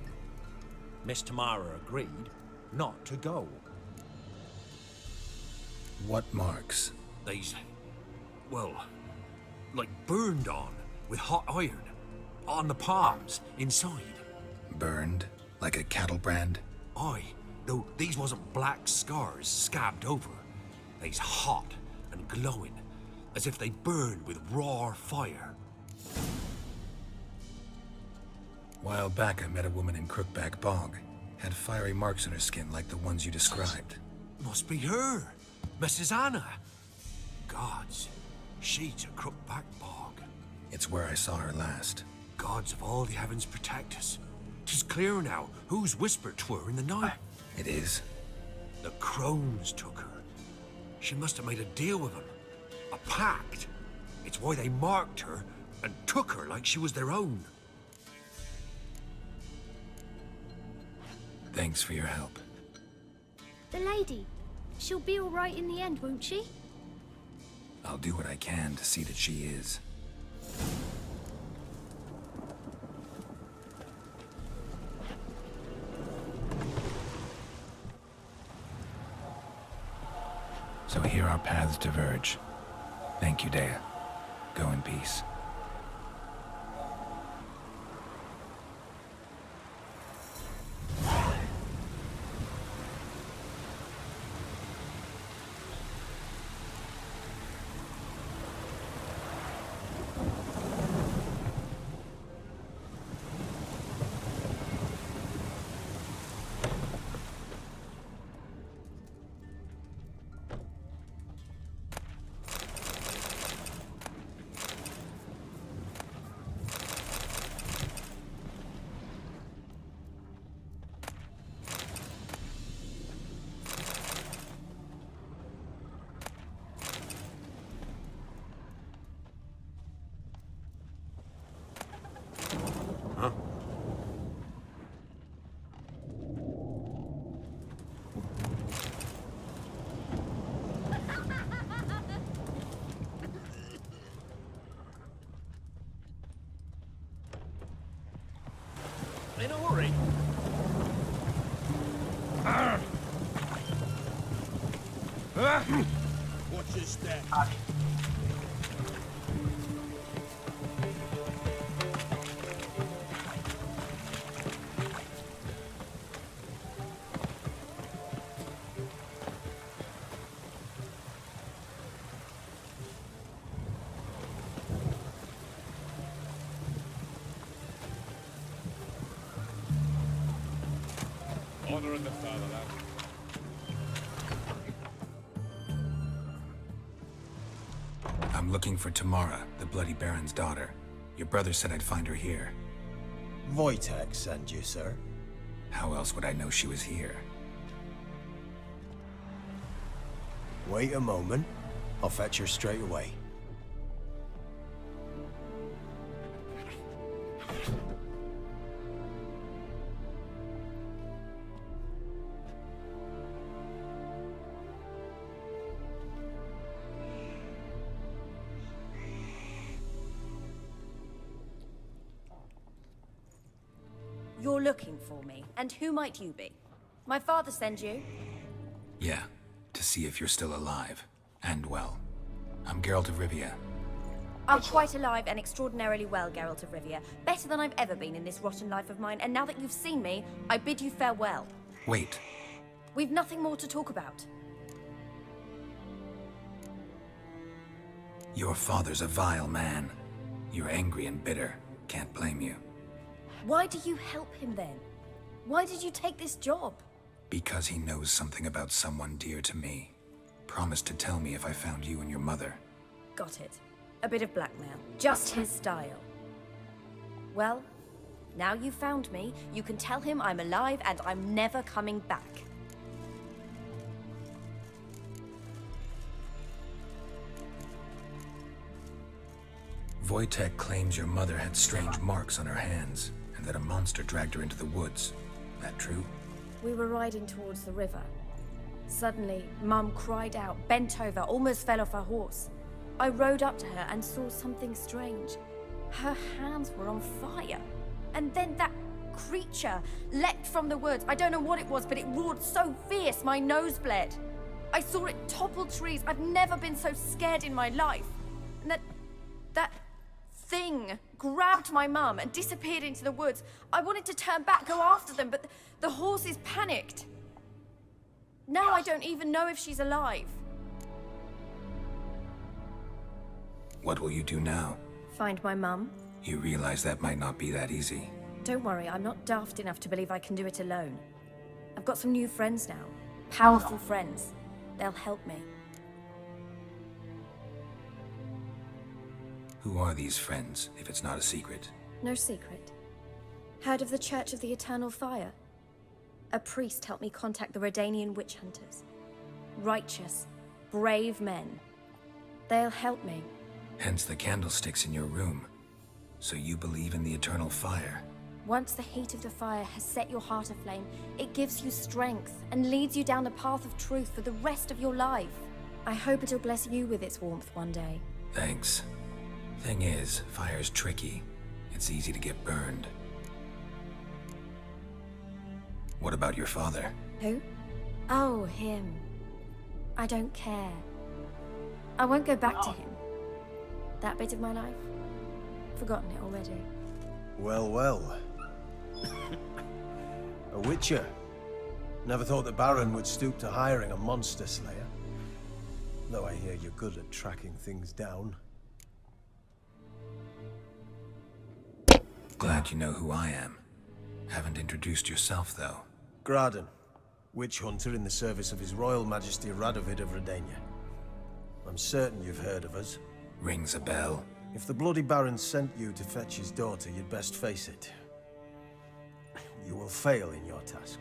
Miss Tamara agreed not to go. What marks? These, well, like burned on with hot iron. On the palms, inside. Burned? Like a cattle brand? Aye, though these wasn't black scars scabbed over. They's hot and glowing, as if they burned with raw fire. While back, I met a woman in Crookback Bog. Had fiery marks on her skin like the ones you described. Must be her, Mrs. Anna. Gods, she's a Crookback Bog. It's where I saw her last. Gods of all the heavens protect us. 'Tis clear now whose whisper 'twere in the night. It is? The crones took her. She must have made a deal with them. A pact. It's why they marked her and took her like she was their own. Thanks for your help. The lady. She'll be all right in the end, won't she? I'll do what I can to see that she is. So here our paths diverge. Thank you, Dea. Go in peace. In a hurry. Watch your step. Honor in the fatherland. I'm looking for Tamara, the Bloody Baron's daughter. Your brother said I'd find her here. Wojtek sent you, sir. How else would I know she was here? Wait a moment. I'll fetch her straight away. You're looking for me, and who might you be? My father sent you? Yeah, to see if you're still alive. And well. I'm Geralt of Rivia. I'm quite alive and extraordinarily well, Geralt of Rivia. Better than I've ever been in this rotten life of mine, and now that you've seen me, I bid you farewell. Wait. We've nothing more to talk about. Your father's a vile man. You're angry and bitter. Can't blame you. Why do you help him then? Why did you take this job? Because he knows something about someone dear to me. Promised to tell me if I found you and your mother. Got it. A bit of blackmail. Just his style. Well, now you've found me, you can tell him I'm alive and I'm never coming back. Wojtek claims your mother had strange marks on her hands, and that a monster dragged her into the woods. That true? We were riding towards the river. Suddenly, Mum cried out, bent over, almost fell off her horse. I rode up to her and saw something strange. Her hands were on fire. And then that creature leapt from the woods. I don't know what it was, but it roared so fierce, my nose bled. I saw it topple trees. I've never been so scared in my life. And that thing grabbed my mum and disappeared into the woods. I wanted to turn back, go after them, but the horses panicked. Now I don't even know if she's alive. What will you do now? Find my mum. You realize that might not be that easy. Don't worry, I'm not daft enough to believe I can do it alone. I've got some new friends now. Powerful friends. They'll help me. Who are these friends, if it's not a secret? No secret. Heard of the Church of the Eternal Fire? A priest helped me contact the Redanian witch hunters. Righteous, brave men. They'll help me. Hence the candlesticks in your room. So you believe in the eternal fire? Once the heat of the fire has set your heart aflame, it gives you strength and leads you down the path of truth for the rest of your life. I hope it'll bless you with its warmth one day. Thanks. Thing is, fire's tricky. It's easy to get burned. What about your father? Who? Oh, him. I don't care. I won't go back to him. That bit of my life? Forgotten it already. Well, well. A witcher. Never thought the Baron would stoop to hiring a monster slayer. Though I hear you're good at tracking things down. Glad you know who I am. Haven't introduced yourself, though. Graden, witch hunter in the service of His Royal Majesty Radovid of Redania. I'm certain you've heard of us. Rings a bell. If the Bloody Baron sent you to fetch his daughter, you'd best face it. You will fail in your task.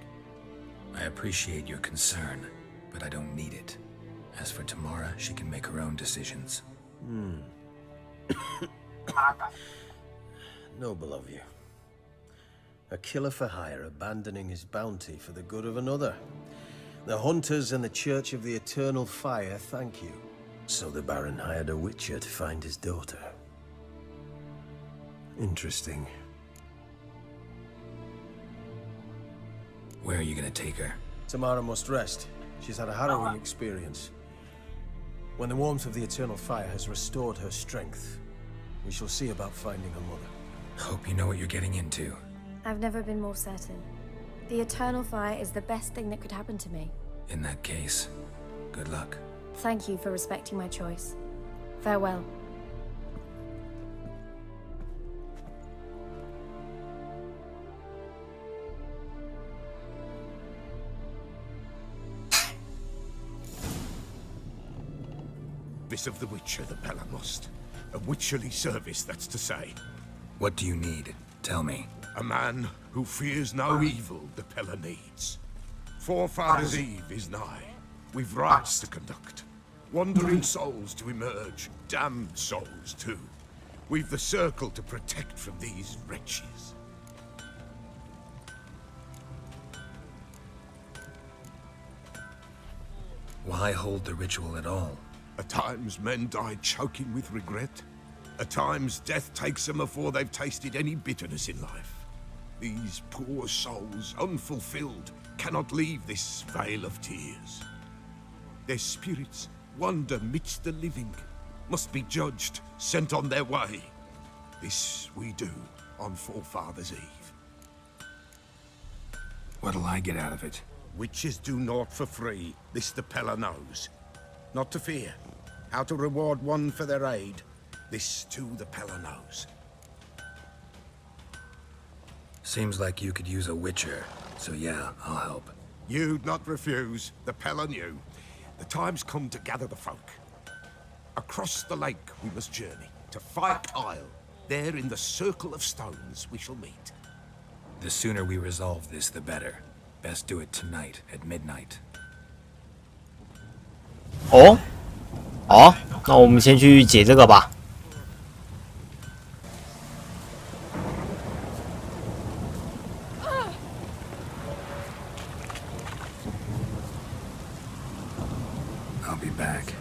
I appreciate your concern, but I don't need it. As for Tamara, she can make her own decisions. Noble of you. A killer for hire abandoning his bounty for the good of another. The hunters and the Church of the Eternal Fire thank you. So the Baron hired a witcher to find his daughter. Interesting. Where are you gonna take her? Tamara must rest. She's had a harrowing experience. When the warmth of the Eternal Fire has restored her strength, we shall see about finding her mother. Hope you know what you're getting into. I've never been more certain. The Eternal Fire is the best thing that could happen to me. In that case, good luck. Thank you for respecting my choice. Farewell. This of the Witcher, the Pella must. A witcherly service, that's to say. What do you need? Tell me. A man who fears no evil the Pella needs. Forefathers' Eve is nigh. We've rites to conduct. Wandering souls to emerge. Damned souls, too. We've the circle to protect from these wretches. Why hold the ritual at all? At times men die choking with regret. At times death takes them before they've tasted any bitterness in life. These poor souls, unfulfilled, cannot leave this vale of tears. Their spirits wander midst the living, must be judged, sent on their way. This we do on Forefathers' Eve. What'll I get out of it? Witches do naught for free, this the Pella knows. Not to fear. How to reward one for their aid, this too the Pella knows. Seems like you could use a witcher, so yeah, I'll help. You'd not refuse, the Pella knew. The time's come to gather the folk. Across the lake we must journey, to Fyke Isle. There in the circle of stones we shall meet. The sooner we resolve this, the better. Best do it tonight at midnight. 哦，好，那我们先去解这个吧。I'll be back.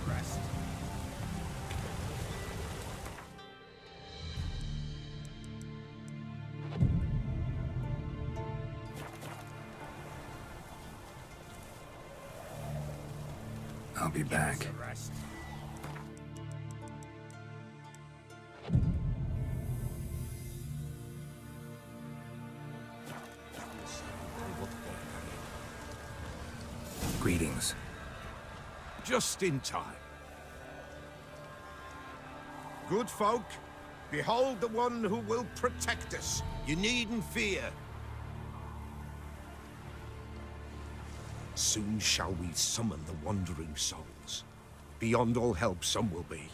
I'll be back. Greetings. Just in time. Good folk, behold the one who will protect us. You needn't fear. Soon shall we summon the wandering souls. Beyond all help some will be.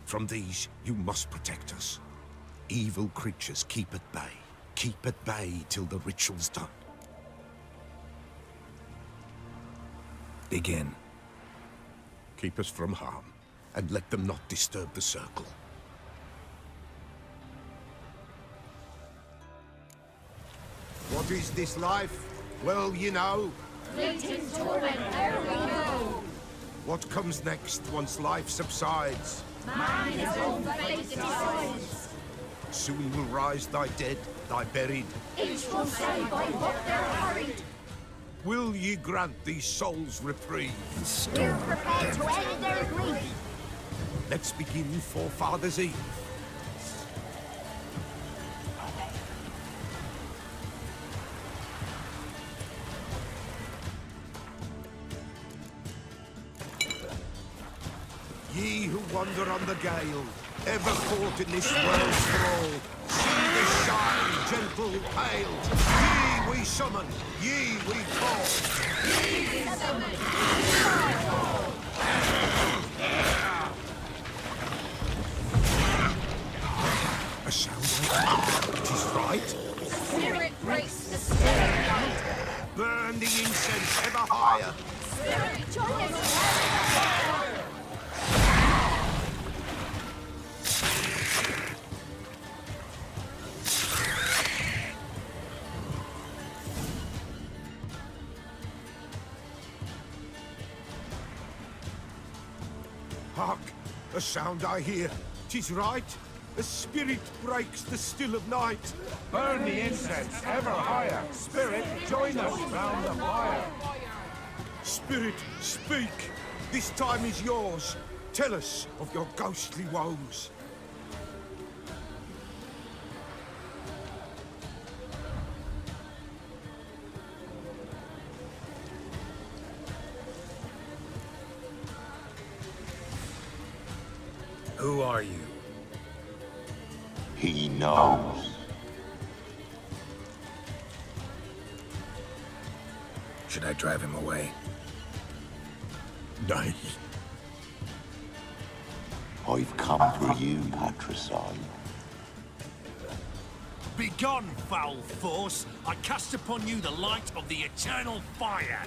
From these you must protect us. Evil creatures keep at bay. Keep at bay till the ritual's done. Begin. Keep us from harm, and let them not disturb the circle. What is this life? Well, you know. Fleeting torment, there we go. What comes next once life subsides? Man his own fate decides. Soon will rise thy dead, thy buried. Each will say by what they're hurried. Will ye grant these souls reprieve? We're prepared to end their grief. Let's begin Forefathers' Eve. Ye who wander on the gale, ever caught in this world's thrall, see the shine, gentle, pale. Ye we summon, ye we call. Ye we summon, a sound it is right. Spirit breaks the spirit light. Burn the incense ever higher. Spirit join us. Hark! A sound I hear. 'Tis right. A spirit breaks the still of night. Burn the incense ever higher. Spirit, join us round the fire. Spirit, speak. This time is yours. Tell us of your ghostly woes. Who are you? He knows. Should I drive him away? Nay. I've come for you, patricide. Begone, foul force! I cast upon you the light of the eternal fire!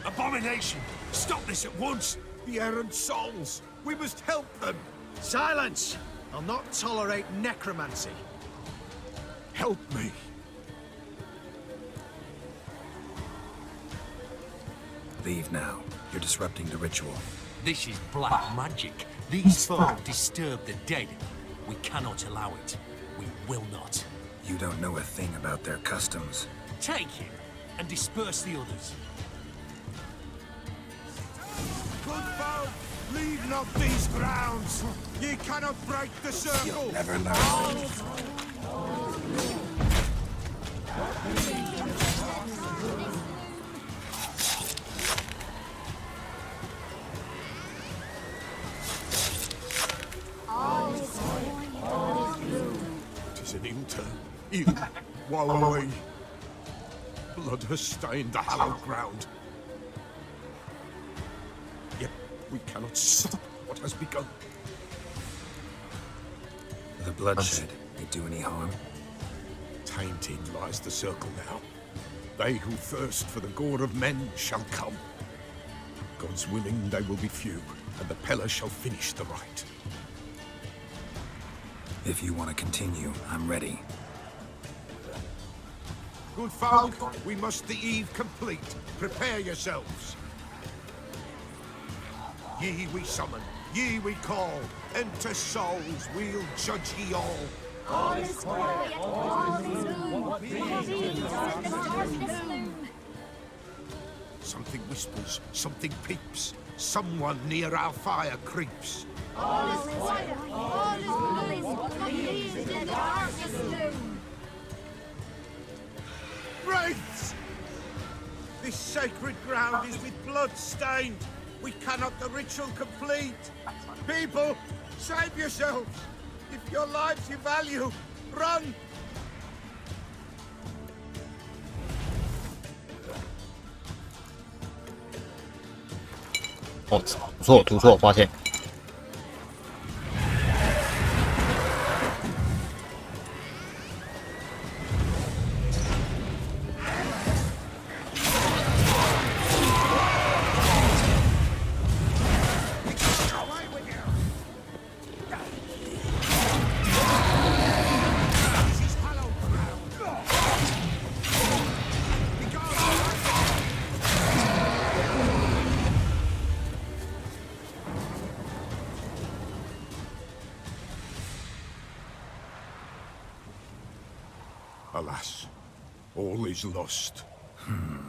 Abomination! Stop this at once! The errant souls! We must help them! Silence! I'll not tolerate necromancy. Help me! Leave now. You're disrupting the ritual. This is black magic. These folk disturb the dead. We cannot allow it. We will not. You don't know a thing about their customs. Take him and disperse the others. Good folk, leave not these grounds. Ye cannot break the circle. You'll never learn. Tis an ill turn. Ill. Woe away. Blood has stained the hallowed ground. Yet we cannot stop what has begun. The bloodshed, they do any harm? Tainted lies the circle now. They who thirst for the gore of men shall come. God's willing, they will be few, and the Peller shall finish the rite. If you want to continue, I'm ready. Good folk, we must the eve complete. Prepare yourselves. Ye we summon, ye we call. Enter souls, we'll judge ye all. All is quiet, all is gloom. What is in the darkness loom? Something whispers, something peeps. Someone near our fire creeps. All is quiet, all is gloom. What is in the darkness loom? Wraiths! This sacred ground is with blood stained. We cannot the ritual complete. People, save yourselves. If your lives you value, run!哦，不错，读错，抱歉。Alas, all is lost.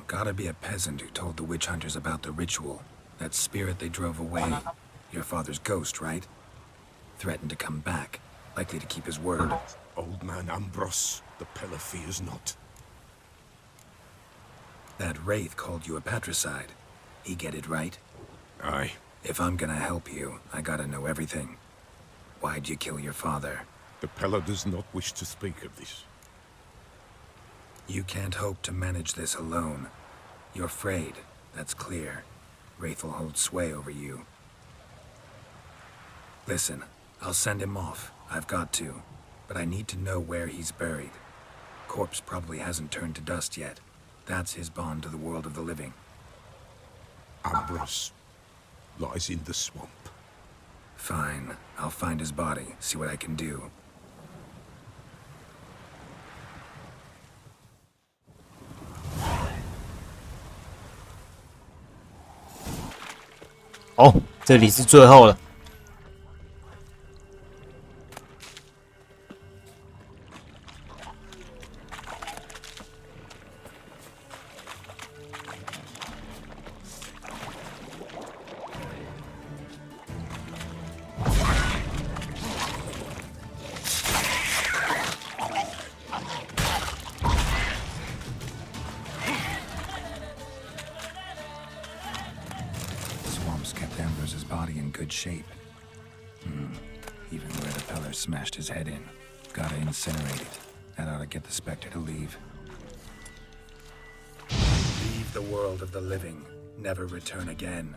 Gotta be a peasant who told the witch hunters about the ritual. That spirit they drove away. Your father's ghost, right? Threatened to come back. Likely to keep his word. Old man Ambros, the Pella fears not. That wraith called you a patricide. He get it right? Aye. If I'm gonna help you, I gotta know everything. Why'd you kill your father? The Pella does not wish to speak of this. You can't hope to manage this alone. You're afraid, that's clear. Wraith will hold sway over you. Listen, I'll send him off. I've got to. But I need to know where he's buried. Corpse probably hasn't turned to dust yet. That's his bond to the world of the living. Ambros lies in the swamp. Fine. I'll find his body, see what I can do. 哦，这里是最后了。Shape. Even where the Peller smashed his head in. Gotta incinerate it. That ought to get the Spectre to leave. Leave the world of the living. Never return again.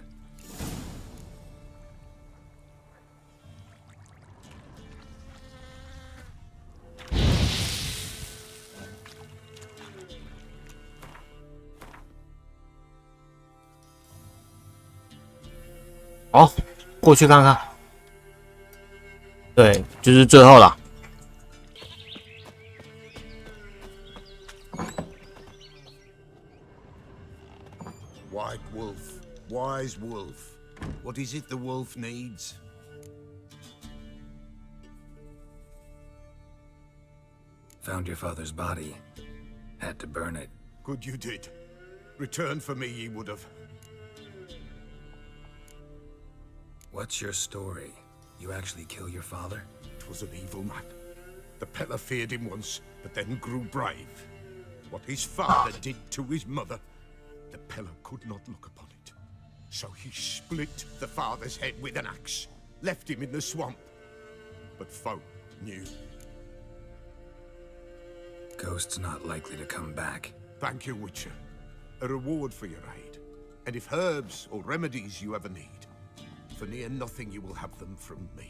Oh. 过去看看，对，就是最后了。White wolf, wise wolf. What is it the wolf needs? Found your father's body. Had to burn it. Good you did. Return for me ye would have. What's your story? You actually kill your father? It was an evil man. The Pella feared him once, but then grew brave. What his father did to his mother, the Pella could not look upon it. So he split the father's head with an axe, left him in the swamp. But folk knew. Ghost's not likely to come back. Thank you, Witcher. A reward for your aid. And if herbs or remedies you ever need, for near nothing you will have them from me.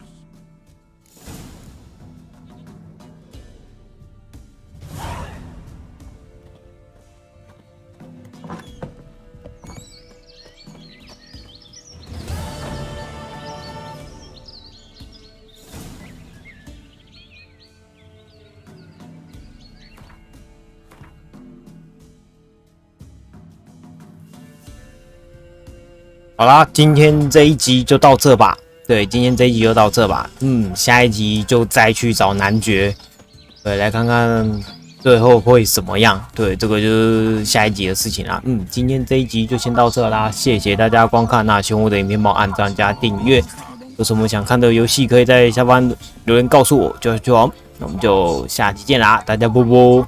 好啦，今天这一集就到这吧。对，今天这一集就到这吧。下一集就再去找男爵，对，来看看最后会怎么样。对，这个就是下一集的事情啦。今天这一集就先到这啦，谢谢大家观看。那喜欢我的影片，帮我按赞加订阅。有什么想看的游戏，可以在下方留言告诉我，就好。那我们就下期见啦，大家啵啵。